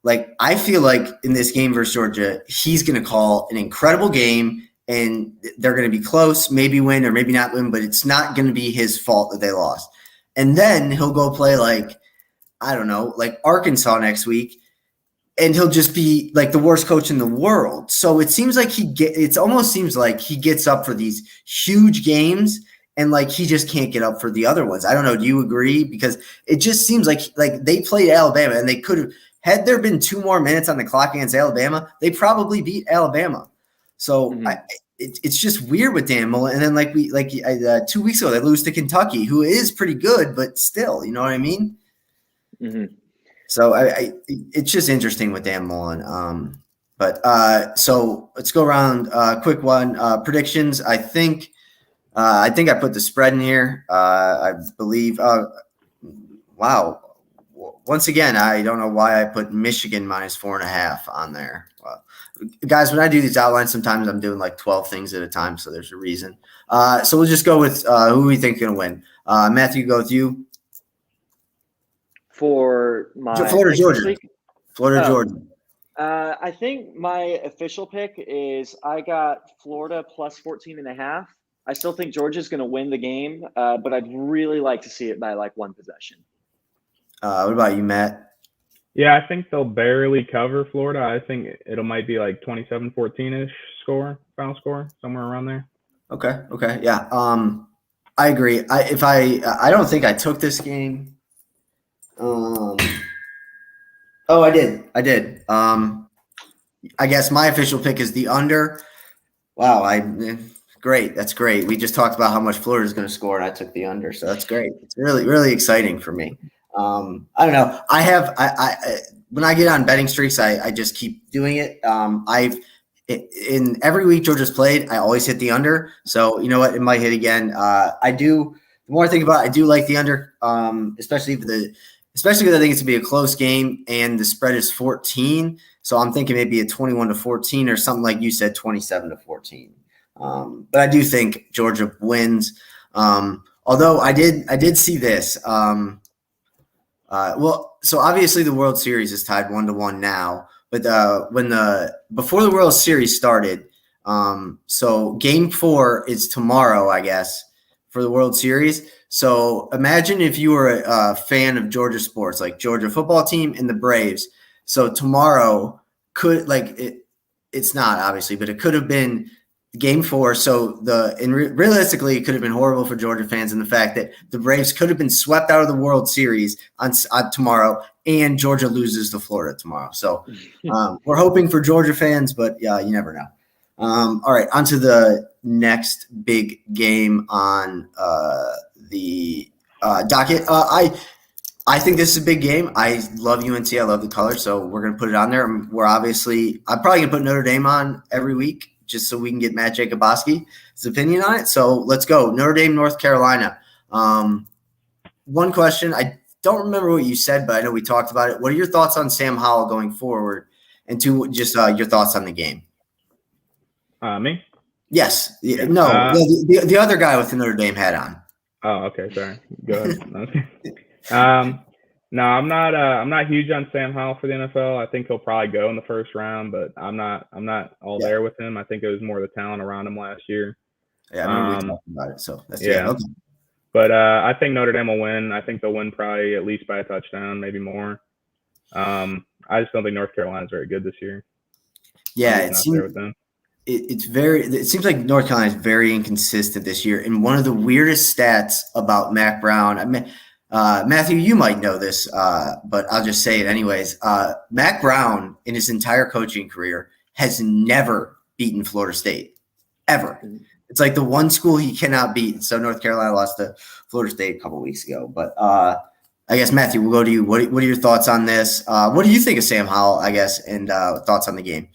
like, I feel like in this game versus Georgia, he's going to call an incredible game and they're going to be close, maybe win or maybe not win, but it's not going to be his fault that they lost. And then he'll go play like, I don't know, like Arkansas next week, and he'll just be like the worst coach in the world. So it seems like it almost seems like he gets up for these huge games and like he just can't get up for the other ones. I don't know. Do you agree? Because it just seems like they played Alabama and they could have, had there been 2 more minutes on the clock against Alabama, they probably beat Alabama. So it's just weird with Dan Mullen. And then 2 weeks ago, they lose to Kentucky, who is pretty good, but still, you know what I mean? Mm-hmm. So it's just interesting with Dan Mullen. So let's go around. Quick one. Predictions. I think I put the spread in here. I believe. Wow. Once again, I don't know why I put Michigan minus 4.5 on there. Guys, when I do these outlines, sometimes I'm doing like 12 things at a time, so there's a reason. So we'll just go with who we think is going to win. Matthew, go with you. For my Florida, Georgia. Florida, Georgia. I think my official pick is I got Florida plus 14.5. I still think Georgia's going to win the game, but I'd really like to see it by like 1 possession. What about you, Matt? Yeah, I think they'll barely cover Florida. I think it might be like 27-14-ish final score, somewhere around there. Okay. Yeah. I agree. I don't think I took this game. I did. I guess my official pick is the under. Wow. Great. That's great. We just talked about how much Florida is going to score, and I took the under. So that's great. It's really, really exciting for me. I don't know. When I get on betting streaks, I just keep doing it. In every week Georgia's played, I always hit the under. So you know what? It might hit again. I do the more I think about it, I do like the under, especially because I think it's gonna be a close game and the spread is 14. So I'm thinking maybe a 21-14 or something like you said, 27-14. But I do think Georgia wins. Although I did see this. So obviously the World Series is tied 1-1 now, but before the World Series started, so Game 4 is tomorrow, I guess, for the World Series. So imagine if you were a fan of Georgia sports, like Georgia football team and the Braves. So tomorrow it's not obviously, but it could have been Game 4. So realistically, it could have been horrible for Georgia fans in the fact that the Braves could have been swept out of the World Series on tomorrow, and Georgia loses to Florida tomorrow. So we're hoping for Georgia fans, but yeah, you never know. All right, on to the next big game on the docket. I think this is a big game. I love UNT. I love the color, so we're going to put it on there. I'm probably going to put Notre Dame on every week just so we can get Matt Jacobowski's opinion on it. So let's go. Notre Dame, North Carolina. One question. I don't remember what you said, but I know we talked about it. What are your thoughts on Sam Howell going forward? And two, just your thoughts on the game. Me? Yes. No, the other guy with the Notre Dame hat on. Oh, okay. Sorry. Go ahead. No, I'm not huge on Sam Howell for the NFL. I think he'll probably go in the first round, but I'm not all there with him. I think it was more the talent around him last year. Yeah, I remember we talked about it. So that's okay. But I think Notre Dame will win. I think they'll win probably at least by a touchdown, maybe more. I just don't think North Carolina's very good this year. Yeah, it seems like North Carolina is very inconsistent this year. And one of the weirdest stats about Mac Brown, I mean, Matthew, you might know this, but I'll just say it anyways. Mac Brown, in his entire coaching career, has never beaten Florida State, ever. It's like the one school he cannot beat. So North Carolina lost to Florida State a couple weeks ago. But I guess, Matthew, we'll go to you. What are your thoughts on this? What do you think of Sam Howell, I guess, and thoughts on the game?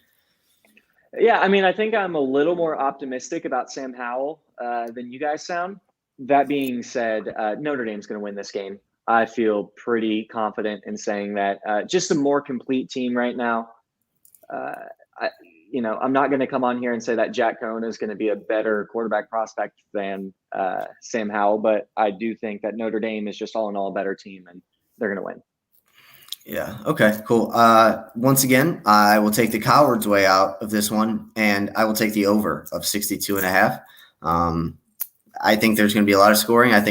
Yeah, I mean, I think I'm a little more optimistic about Sam Howell than you guys sound. That being said, Notre Dame's going to win this game. I feel pretty confident in saying that. Just a more complete team right now. I'm not going to come on here and say that Jack Cohn is going to be a better quarterback prospect than Sam Howell, but I do think that Notre Dame is just all in all a better team, and they're going to win. Yeah. Okay, cool. Once again, I will take the coward's way out of this one, and I will take the over of 62.5. I think there's going to be a lot of scoring. I'm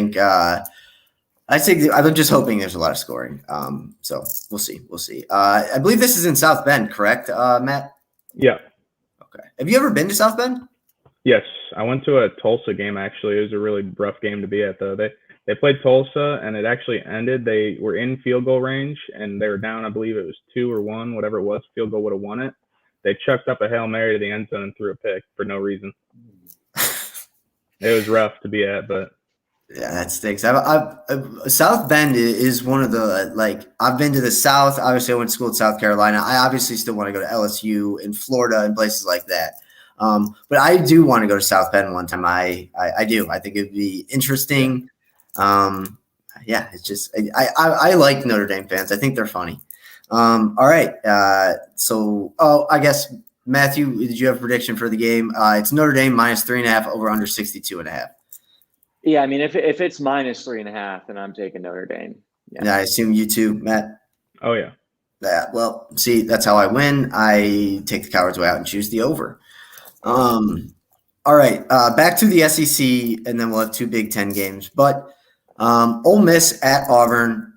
just hoping there's a lot of scoring. So we'll see. I believe this is in South Bend, correct, Matt? Yeah. Okay. Have you ever been to South Bend? Yes, I went to a Tulsa game. Actually, it was a really rough game to be at, though. They played Tulsa, and it actually ended. They were in field goal range, and they were down. I believe it was 2 or 1, whatever it was. Field goal would have won it. They chucked up a Hail Mary to the end zone and threw a pick for no reason. It was rough to be at, but yeah, that stinks. South Bend is one of the I've been to the South. Obviously, I went to school in South Carolina. I obviously still want to go to LSU in Florida and places like that. But I do want to go to South Bend one time. I do. I think it'd be interesting. It's just I like Notre Dame fans. I think they're funny. All right. I guess. Matthew, did you have a prediction for the game? It's Notre Dame -3.5 over under 62.5. Yeah, I mean, if it's -3.5, then I'm taking Notre Dame. Yeah, I assume you too, Matt. Oh yeah. Yeah. Well, see, that's how I win. I take the coward's way out and choose the over. All right, back to the SEC, and then we'll have 2 Big Ten games. But Ole Miss at Auburn.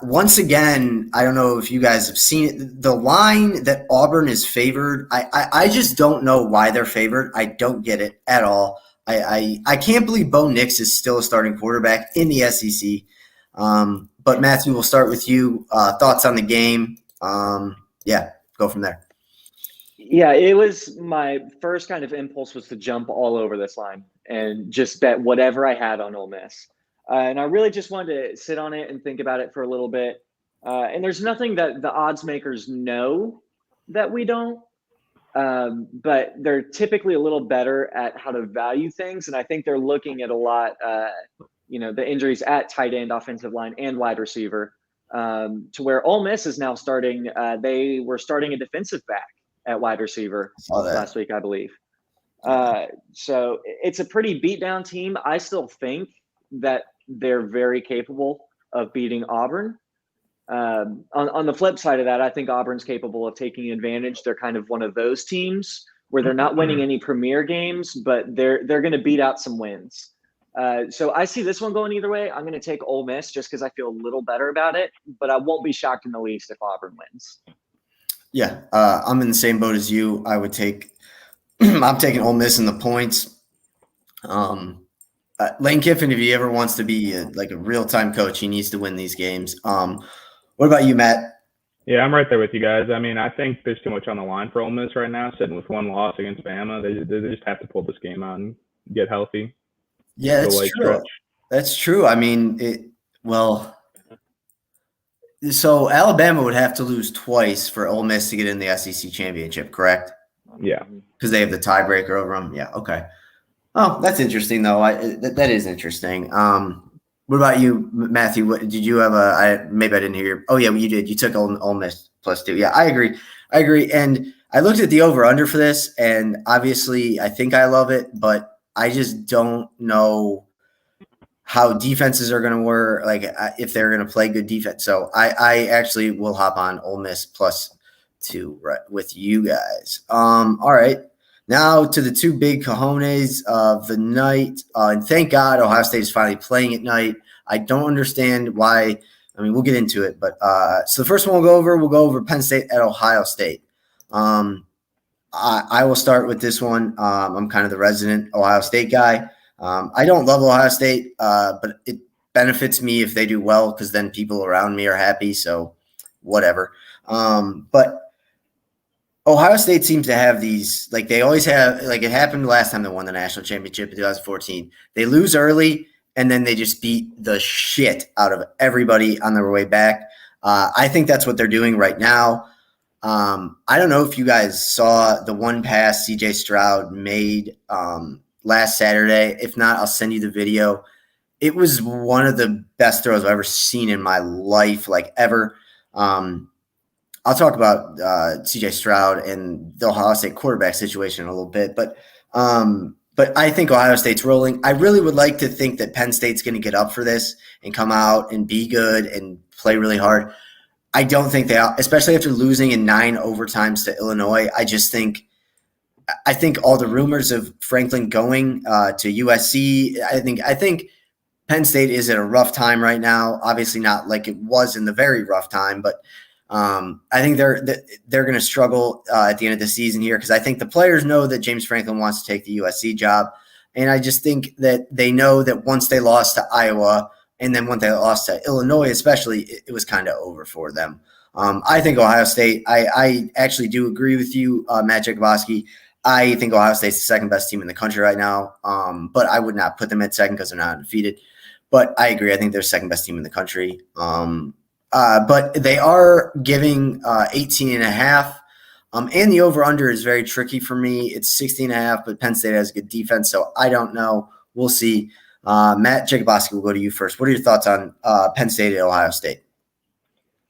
Once again, I don't know if you guys have seen it. The line that Auburn is favored, I just don't know why they're favored. I don't get it at all. I can't believe Bo Nix is still a starting quarterback in the SEC. But Matthew, we'll start with you. Thoughts on the game? Go from there. Yeah, it was my first kind of impulse was to jump all over this line and just bet whatever I had on Ole Miss. And I really just wanted to sit on it and think about it for a little bit. And there's nothing that the odds makers know that we don't. but they're typically a little better at how to value things. And I think they're looking at a lot, the injuries at tight end, offensive line, and wide receiver, to where Ole Miss is now starting. They were starting a defensive back at wide receiver last week, I believe. So it's a pretty beat down team. I still think that they're very capable of beating Auburn. On the flip side of that, I think Auburn's capable of taking advantage. They're kind of one of those teams where they're not winning any premier games, but they're going to beat out some wins. So I see this one going either way. I'm going to take Ole Miss just because I feel a little better about it, but I won't be shocked in the least if Auburn wins. Yeah, I'm in the same boat as you. I would take I'm taking Ole Miss in the points. Lane Kiffin, if he ever wants to be a real-time coach, he needs to win these games. What about you, Matt? Yeah, I'm right there with you guys. I mean, I think there's too much on the line for Ole Miss right now, sitting with one loss against Bama. They just have to pull this game out and get healthy. Yeah, that's true. Stretch. That's true. I mean, so Alabama would have to lose twice for Ole Miss to get in the SEC championship, correct? Yeah. Because they have the tiebreaker over them. Yeah, okay. Oh, that's interesting, though. That is interesting. What about you, Matthew? What did you have? Maybe I didn't hear. Oh, yeah, you did. You took Ole Miss +2. Yeah, I agree. And I looked at the over/under for this, and obviously I think I love it, but I just don't know how defenses are going to work, if they're going to play good defense. So I actually will hop on Ole Miss +2 right with you guys. All right. Now to the two big cojones of the night. And thank God Ohio State is finally playing at night. I don't understand why. I mean, we'll get into it. But so the first one we'll go over Penn State at Ohio State. I will start with this one. I'm kind of the resident Ohio State guy. I don't love Ohio State, but it benefits me if they do well because then people around me are happy. So whatever. But Ohio State seems to have these, they always have, it happened last time they won the national championship in 2014. They lose early, and then they just beat the shit out of everybody on their way back. I think that's what they're doing right now. I don't know if you guys saw the one pass C.J. Stroud made last Saturday. If not, I'll send you the video. It was one of the best throws I've ever seen in my life, ever. I'll talk about C.J. Stroud and the Ohio State quarterback situation in a little bit, but I think Ohio State's rolling. I really would like to think that Penn State's going to get up for this and come out and be good and play really hard. I don't think they, especially after losing in 9 overtimes to Illinois. I think all the rumors of Franklin going to USC. I think Penn State is at a rough time right now. Obviously, not like it was in the very rough time, but I think they're going to struggle at the end of the season here because I think the players know that James Franklin wants to take the USC job, and I just think that they know that once they lost to Iowa and then when they lost to Illinois, especially, it was kind of over for them. I think Ohio State. I actually do agree with you, Matt Jacobowski. I think Ohio State's the second best team in the country right now, but I would not put them at second because they're not undefeated. But I agree. I think they're the second best team in the country. But they are giving 18.5. And the over-under is very tricky for me. It's 16.5, but Penn State has good defense, so I don't know. We'll see. Matt Jacobowski, we'll go to you first. What are your thoughts on Penn State at Ohio State?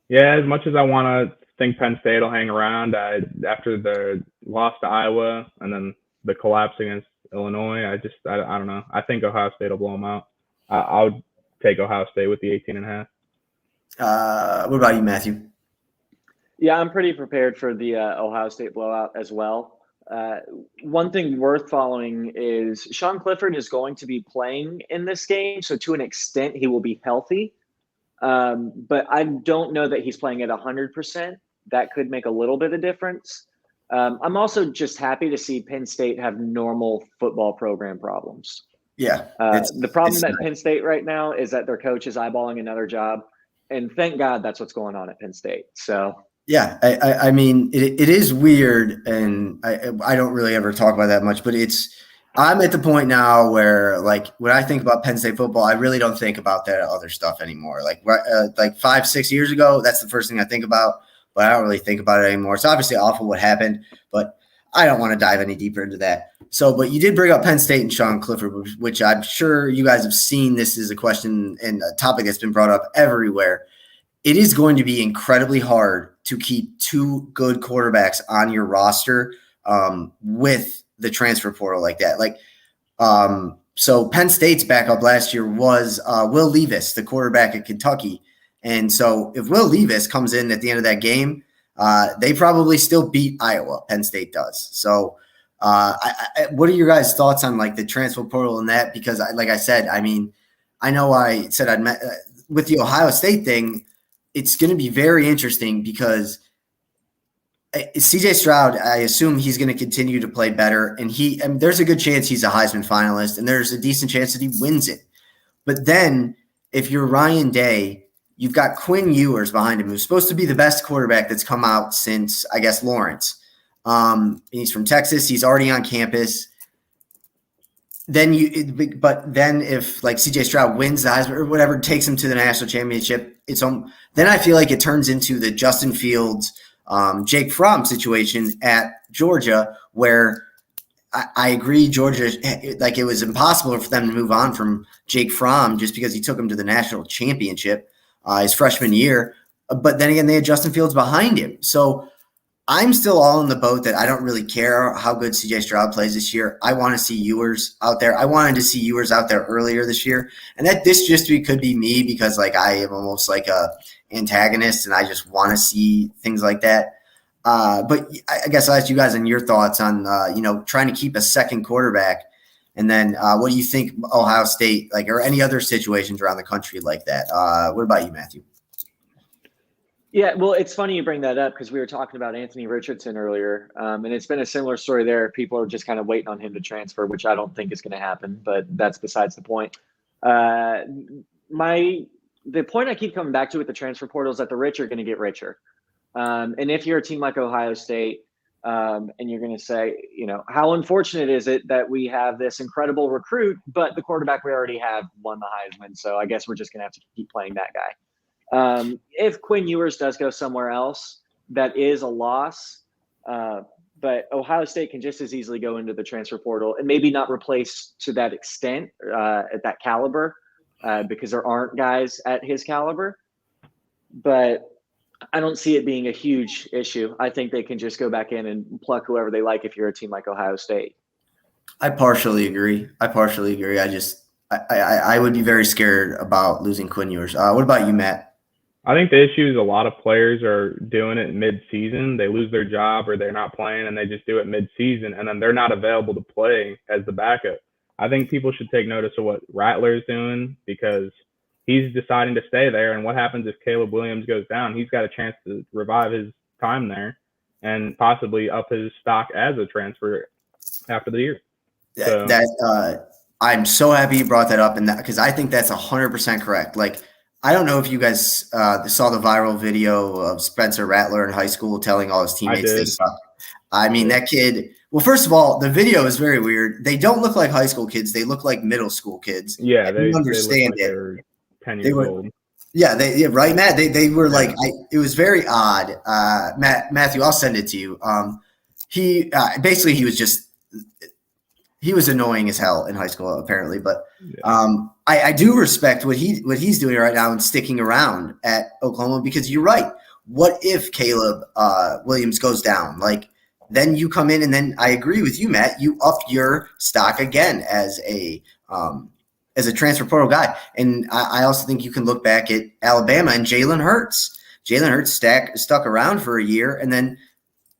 Yeah, as much as I want to think Penn State will hang around, after the loss to Iowa and then the collapse against Illinois, I don't know. I think Ohio State will blow them out. I'll take Ohio State with the 18.5. What about you, Matthew? Yeah, I'm pretty prepared for the Ohio State blowout as well. One thing worth following is Sean Clifford is going to be playing in this game, so to an extent he will be healthy. But I don't know that he's playing at 100%. That could make a little bit of difference. I'm also just happy to see Penn State have normal football program problems. Yeah. The problem at Penn State right now is that their coach is eyeballing another job. And thank God that's what's going on at Penn State. So yeah, I mean, it is weird, and I don't really ever talk about that much, but I'm at the point now where, when I think about Penn State football, I really don't think about that other stuff anymore. 5-6 years ago, that's the first thing I think about, but I don't really think about it anymore. It's obviously awful what happened, but I don't want to dive any deeper into that. So, but you did bring up Penn State and Sean Clifford, which I'm sure you guys have seen. This is a question and a topic that's been brought up everywhere. It is going to be incredibly hard to keep two good quarterbacks on your roster with the transfer portal like that. So Penn State's backup last year was Will Levis, the quarterback at Kentucky. And so if Will Levis comes in at the end of that game, they probably still beat Iowa. Penn State does. So what are your guys' thoughts on like the transfer portal and that? Because like I said, I mean, I know I said I'd met with the Ohio State thing. It's going to be very interesting because CJ Stroud, I assume he's going to continue to play better. And there's a good chance he's a Heisman finalist, and there's a decent chance that he wins it. But then if you're Ryan Day, you've got Quinn Ewers behind him, who's supposed to be the best quarterback that's come out since, I guess, Lawrence. He's from Texas. He's already on campus. Then if like CJ Stroud wins the Heisman or whatever, takes him to the national championship, then I feel like it turns into the Justin Fields, Jake Fromm situation at Georgia, where I agree Georgia, like it was impossible for them to move on from Jake Fromm just because he took him to the national championship his freshman year. But then again, they had Justin Fields behind him. So I'm still all in the boat that I don't really care how good CJ Stroud plays this year. I want to see Ewers out there. I wanted to see Ewers out there earlier this year. And that this just could be me because like I am almost like a antagonist and I just want to see things like that. But I guess I'll ask you guys on your thoughts on, trying to keep a second quarterback. And then what do you think Ohio State, like, or any other situations around the country like that? What about you, Matthew? Yeah, well, it's funny you bring that up because we were talking about Anthony Richardson earlier, and it's been a similar story there. People are just kind of waiting on him to transfer, which I don't think is going to happen, but that's besides the point. The point I keep coming back to with the transfer portal is that the rich are going to get richer. And if you're a team like Ohio State, and you're going to say, how unfortunate is it that we have this incredible recruit, but the quarterback we already have won the Heisman, so I guess we're just going to have to keep playing that guy. If Quinn Ewers does go somewhere else, that is a loss. But Ohio State can just as easily go into the transfer portal and maybe not replace to that extent at that caliber because there aren't guys at his caliber. But I don't see it being a huge issue. I think they can just go back in and pluck whoever they like if you're a team like Ohio State. I partially agree. I would be very scared about losing Quinn Ewers. What about you, Matt? I think the issue is a lot of players are doing it mid-season. They lose their job or they're not playing and they just do it mid-season and then they're not available to play as the backup. I think people should take notice of what Rattler's doing because he's deciding to stay there. And what happens if Caleb Williams goes down? He's got a chance to revive his time there and possibly up his stock as a transfer after the year. So, I'm so happy you brought that up and that because I think that's 100% correct. Like, I don't know if you guys saw the viral video of Spencer Rattler in high school telling all his teammates this stuff. I mean, that kid. Well, first of all, the video is very weird. They don't look like high school kids; they look like middle school kids. Yeah, they understand they look like it. 10 years old. Yeah, right, Matt. They were like, it was very odd. Matthew, I'll send it to you. He basically he was annoying as hell in high school, apparently. But I do respect what he's doing right now and sticking around at Oklahoma because you're right. What if Caleb Williams goes down? Like, then you come in and then I agree with you, Matt. You up your stock again as a transfer portal guy. And I also think you can look back at Alabama and Jalen Hurts. Jalen Hurts stuck around for a year and then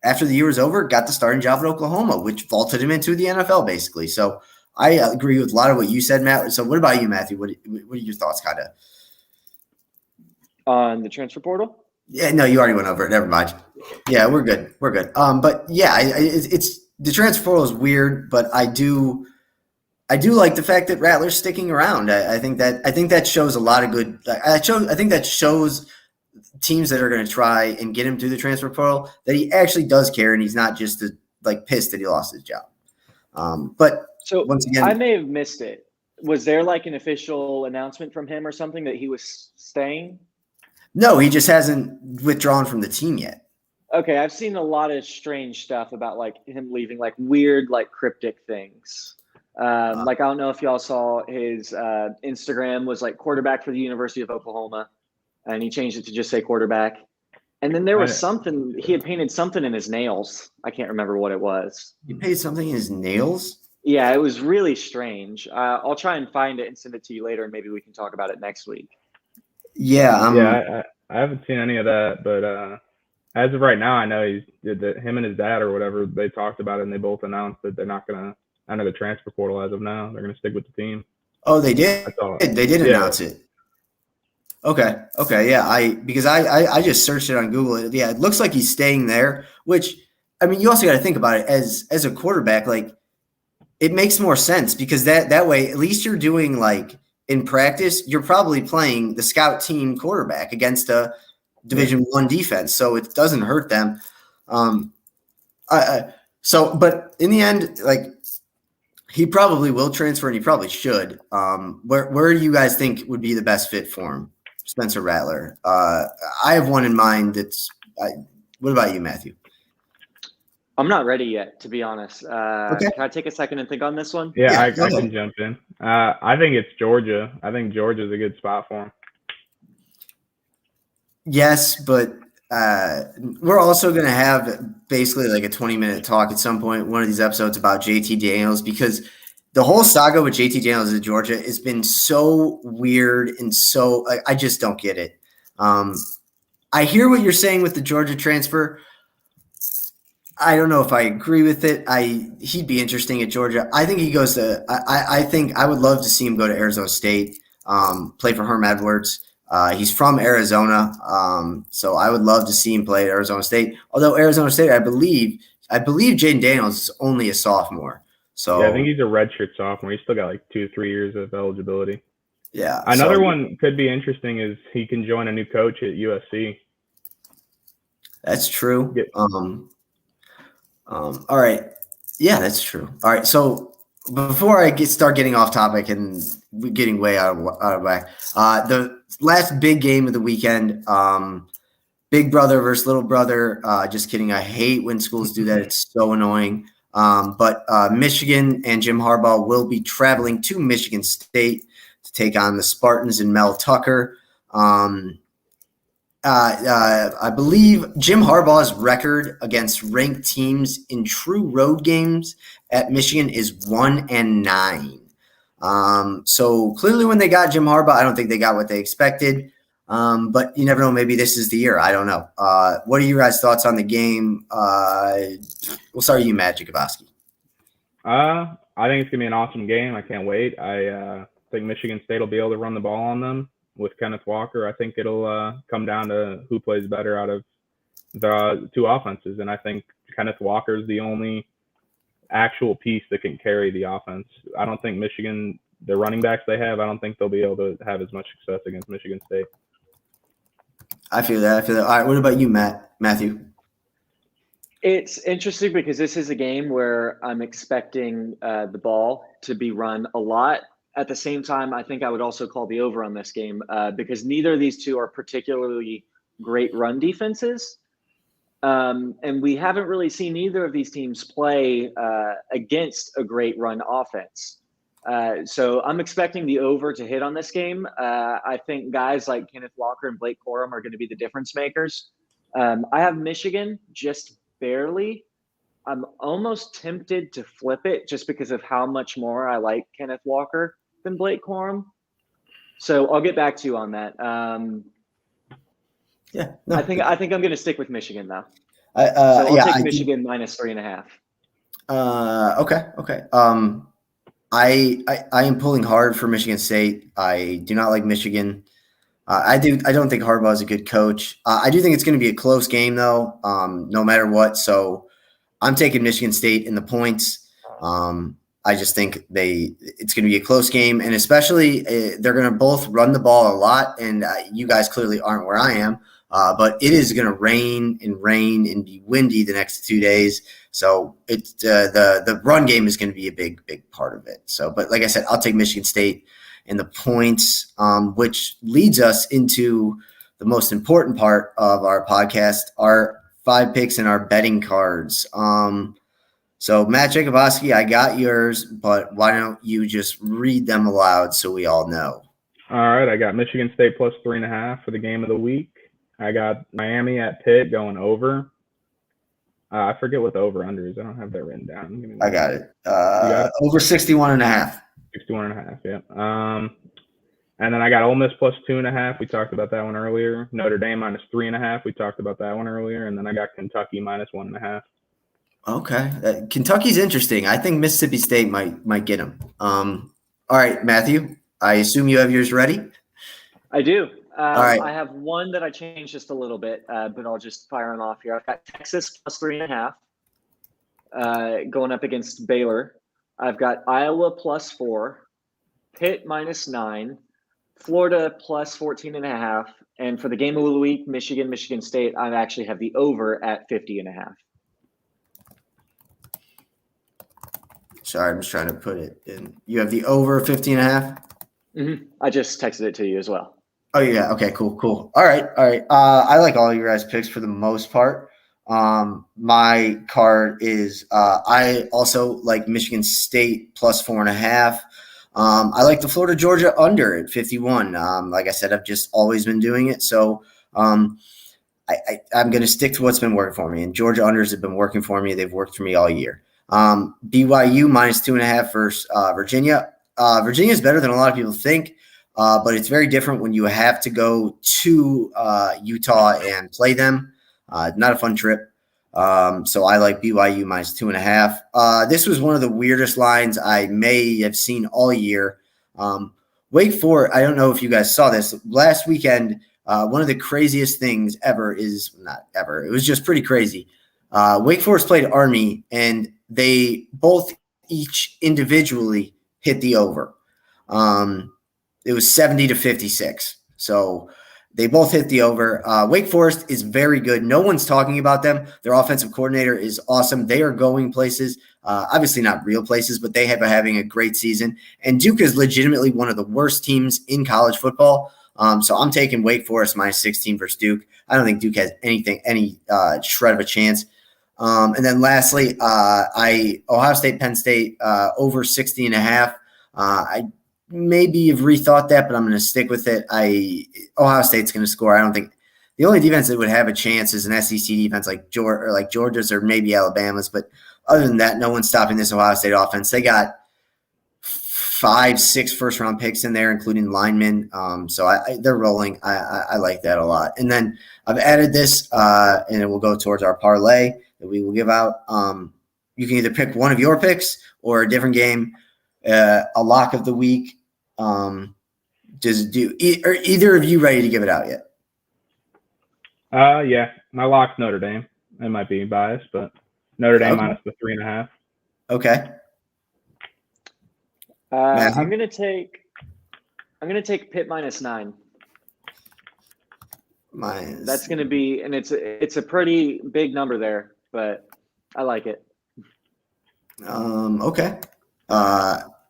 after the year was over, got the starting job at Oklahoma, which vaulted him into the NFL, basically. So I agree with a lot of what you said, Matt. So what about you, Matthew? What are your thoughts, kind of? On the transfer portal? Yeah, no, you already went over it. Never mind. Yeah, we're good. But yeah, it's the transfer portal is weird, but I do like the fact that Rattler's sticking around. I think that shows a lot of good. I think that shows teams that are going to try and get him through the transfer portal that he actually does care and he's not just pissed that he lost his job. But so once again, I may have missed it. Was there like an official announcement from him or something that he was staying? No, he just hasn't withdrawn from the team yet. Okay, I've seen a lot of strange stuff about like him leaving, like weird, like cryptic things. Like I don't know if y'all saw his Instagram was like quarterback for the University of Oklahoma, and he changed it to just say quarterback. And then there was something he had painted something in his nails. I can't remember what it was. He paid something in his nails? Yeah, it was really strange. I'll try and find it and send it to you later, and maybe we can talk about it next week. Yeah. I haven't seen any of that, but as of right now, I know him and his dad or whatever, they talked about it and they both announced that they're not going to enter the transfer portal as of now. They're going to stick with the team. Oh, they did? They did announce it. Okay. Yeah. Because I just searched it on Google. Yeah, it looks like he's staying there, which, I mean, you also got to think about it as a quarterback, like it makes more sense because that way, at least you're doing like in practice, you're probably playing the scout team quarterback against a Division I defense. So it doesn't hurt them. But in the end, like he probably will transfer and he probably should. Where do you guys think would be the best fit for him? Spencer Rattler. I have one in mind. What about you, Matthew? I'm not ready yet, to be honest. Okay. Can I take a second and think on this one? Yeah, I can jump in. I think it's Georgia. I think Georgia's a good spot for him. Yes, but we're also going to have basically like a 20-minute talk at some point, one of these episodes about JT Daniels, because the whole saga with JT Daniels in Georgia has been so weird and so I just don't get it. I hear what you're saying with the Georgia transfer. I don't know if I agree with it. He'd be interesting at Georgia. I think he goes to. I think I would love to see him go to Arizona State, play for Herm Edwards. He's from Arizona, so I would love to see him play at Arizona State. Although Arizona State, I believe Jaden Daniels is only a sophomore. So yeah, I think he's a redshirt sophomore. He's still got like 2 or 3 years of eligibility. Yeah. Another one could be interesting is he can join a new coach at USC. That's true. Yeah. All right. Yeah, that's true. All right. So before I start getting off topic and getting way out of whack, the last big game of the weekend, big brother versus little brother. Just kidding. I hate when schools do that. It's so annoying. But Michigan and Jim Harbaugh will be traveling to Michigan State to take on the Spartans and Mel Tucker. I believe Jim Harbaugh's record against ranked teams in true road games at Michigan is 1-9. So clearly when they got Jim Harbaugh, I don't think they got what they expected. But you never know. Maybe this is the year. I don't know. What are your guys' thoughts on the game? We'll start with you, Matt Jacobowski. I think it's going to be an awesome game. I can't wait. I think Michigan State will be able to run the ball on them with Kenneth Walker. I think it'll come down to who plays better out of the two offenses. And I think Kenneth Walker is the only actual piece that can carry the offense. I don't think Michigan, the running backs they have, I don't think they'll be able to have as much success against Michigan State. I feel that. All right. What about you, Matthew? It's interesting because this is a game where I'm expecting the ball to be run a lot. At the same time, I think I would also call the over on this game because neither of these two are particularly great run defenses. And we haven't really seen either of these teams play against a great run offense. So I'm expecting the over to hit on this game. I think guys like Kenneth Walker and Blake Corum are going to be the difference makers. I have Michigan just barely. I'm almost tempted to flip it just because of how much more I like Kenneth Walker than Blake Corum. So I'll get back to you on that. I think I'm going to stick with Michigan though. So I'll take Michigan minus 3.5. Okay. I am pulling hard for Michigan State. I do not like Michigan. I don't think Harbaugh is a good coach. I do think it's going to be a close game though, no matter what. So I'm taking Michigan State in the points. I just think it's going to be a close game, and especially they're going to both run the ball a lot. And you guys clearly aren't where I am, but it is going to rain and be windy the next 2 days. So it's the run game is going to be a big part of it. So, but like I said, I'll take Michigan State in the points, which leads us into the most important part of our podcast, our 5 picks in our betting cards. So Matt Jacobowski, I got yours, but why don't you just read them aloud so we all know? All right, I got Michigan State plus 3.5 for the game of the week. I got Miami at Pitt going over. I forget what the over-under is. I don't have that written down. I got it. Over 61.5. 61.5, yeah. And then I got Ole Miss plus 2.5. We talked about that one earlier. Notre Dame minus 3.5. We talked about that one earlier. And then I got Kentucky minus 1.5. Okay. Kentucky's interesting. I think Mississippi State might get them. All right, Matthew, I assume you have yours ready? I do. All right. I have one that I changed just a little bit, but I'll just fire them off here. I've got Texas plus 3.5 going up against Baylor. I've got Iowa plus 4, Pitt minus 9, Florida plus 14.5, and for the game of the week, Michigan State, I actually have the over at 50.5. Sorry, I'm just trying to put it in. You have the over 50.5? Mm-hmm. I just texted it to you as well. Oh, yeah. Okay, cool. All right. I like all your guys' picks for the most part. My card is I also like Michigan State plus 4.5. I like the Florida Georgia under at 51. Like I said, I've just always been doing it. So I'm going to stick to what's been working for me. And Georgia unders have been working for me. They've worked for me all year. BYU minus 2.5 versus Virginia. Virginia is better than a lot of people think, but it's very different when you have to go to Utah and play them. Not a fun trip. So I like BYU minus 2.5. This was one of the weirdest lines I may have seen all year. Wake Forest, I don't know if you guys saw this. Last weekend, one of the craziest things ever is – not ever. It was just pretty crazy. Wake Forest played Army, and they both each individually hit the over. It was 70-56. So they both hit the over. Wake Forest is very good. No one's talking about them. Their offensive coordinator is awesome. They are going places, obviously not real places, but they have having a great season. And Duke is legitimately one of the worst teams in college football. So I'm taking Wake Forest minus 16 versus Duke. I don't think Duke has any shred of a chance. And then lastly, Ohio State, Penn State, over 60.5. I maybe have rethought that, but I'm going to stick with it. Ohio State's going to score. I don't think the only defense that would have a chance is an SEC defense like Georgia's or maybe Alabama's. But other than that, no one's stopping this Ohio State offense. They got 5-6 first-round picks in there, including linemen. So they're rolling. I like that a lot. And then I've added this, and it will go towards our parlay that we will give out. You can either pick one of your picks or a different game, a lock of the week. Are either of you ready to give it out yet? Yeah, my lock's Notre Dame. I might be biased, but Notre Dame minus the 3.5. Okay. I'm gonna take Pitt minus 9. That's gonna be, and it's a pretty big number there, but I like it. Okay.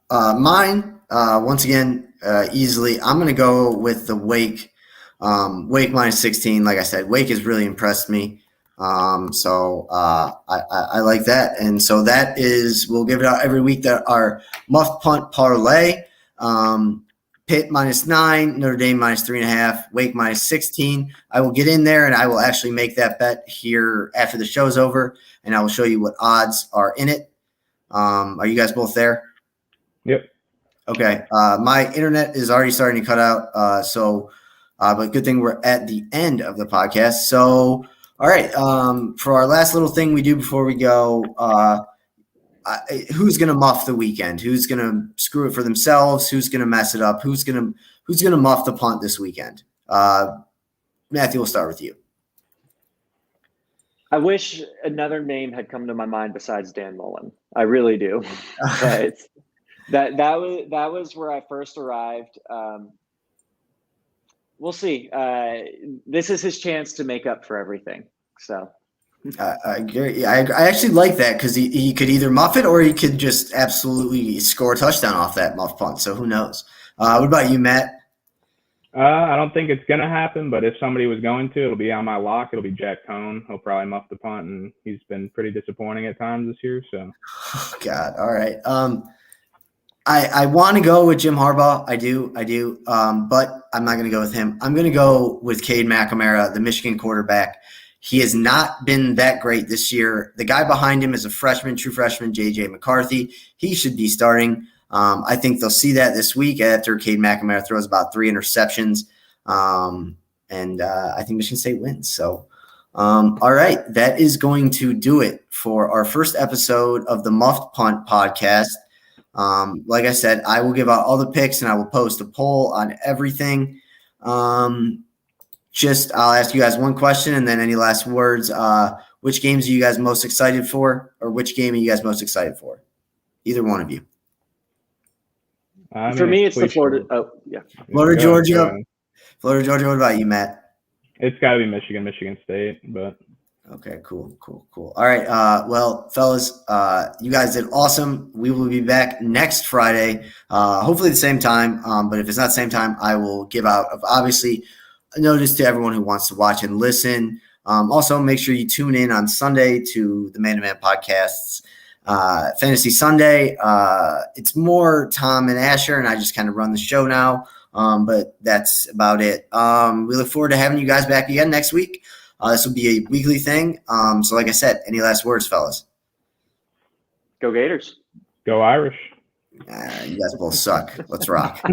Mine, once again, easily, I'm going to go with the Wake minus 16. Like I said, Wake has really impressed me. So I like that. And so that is, we'll give it out every week, that our Muffed Punt parlay. Pitt minus 9, Notre Dame minus 3.5, Wake minus 16. I will get in there and I will actually make that bet here after the show's over, and I will show you what odds are in it. Are you guys both there? Yep. Okay. My internet is already starting to cut out. But good thing we're at the end of the podcast. So, all right. For our last little thing we do before we go, who's going to muff the weekend? Who's going to screw it for themselves? Who's going to mess it up? Who's going to muff the punt this weekend? Matthew, we'll start with you. I wish another name had come to my mind besides Dan Mullen. I really do. But that was where I first arrived. We'll see. This is his chance to make up for everything. So I agree. I actually like that because he could either muff it or he could just absolutely score a touchdown off that muff punt. So who knows? What about you, Matt? I don't think it's gonna happen, but if somebody was going to, it'll be on my lock. It'll be Jack Cohn. He'll probably muff the punt, and he's been pretty disappointing at times this year. So, Oh, God, all right. I want to go with Jim Harbaugh. I do. But I'm not going to go with him. I'm going to go with Cade McNamara, the Michigan quarterback. He has not been that great this year. The guy behind him is a true freshman, J.J. McCarthy. He should be starting. I think they'll see that this week after Cade McNamara throws about 3 interceptions. And I think Michigan State wins. So, all right, that is going to do it for our first episode of the Muffed Punt podcast. Like I said, I will give out all the picks and I will post a poll on everything. I'll ask you guys one question and then any last words. Which games are you guys most excited for, or which game are you guys most excited for? Either one of you. For me, it's the Florida. Oh, yeah. Florida, Georgia. Florida, Georgia. What about you, Matt? It's got to be Michigan State, but. Okay, cool. All right. Well, fellas, you guys did awesome. We will be back next Friday, hopefully the same time. But if it's not the same time, I will give out, obviously, a notice to everyone who wants to watch and listen. Also, make sure you tune in on Sunday to the Man to Man podcasts. Fantasy Sunday. It's more Tom and Asher, and I just kind of run the show now. But that's about it. We look forward to having you guys back again next week. This will be a weekly thing. So like I said, any last words, fellas? Go Gators. Go Irish. You guys both suck. Let's rock.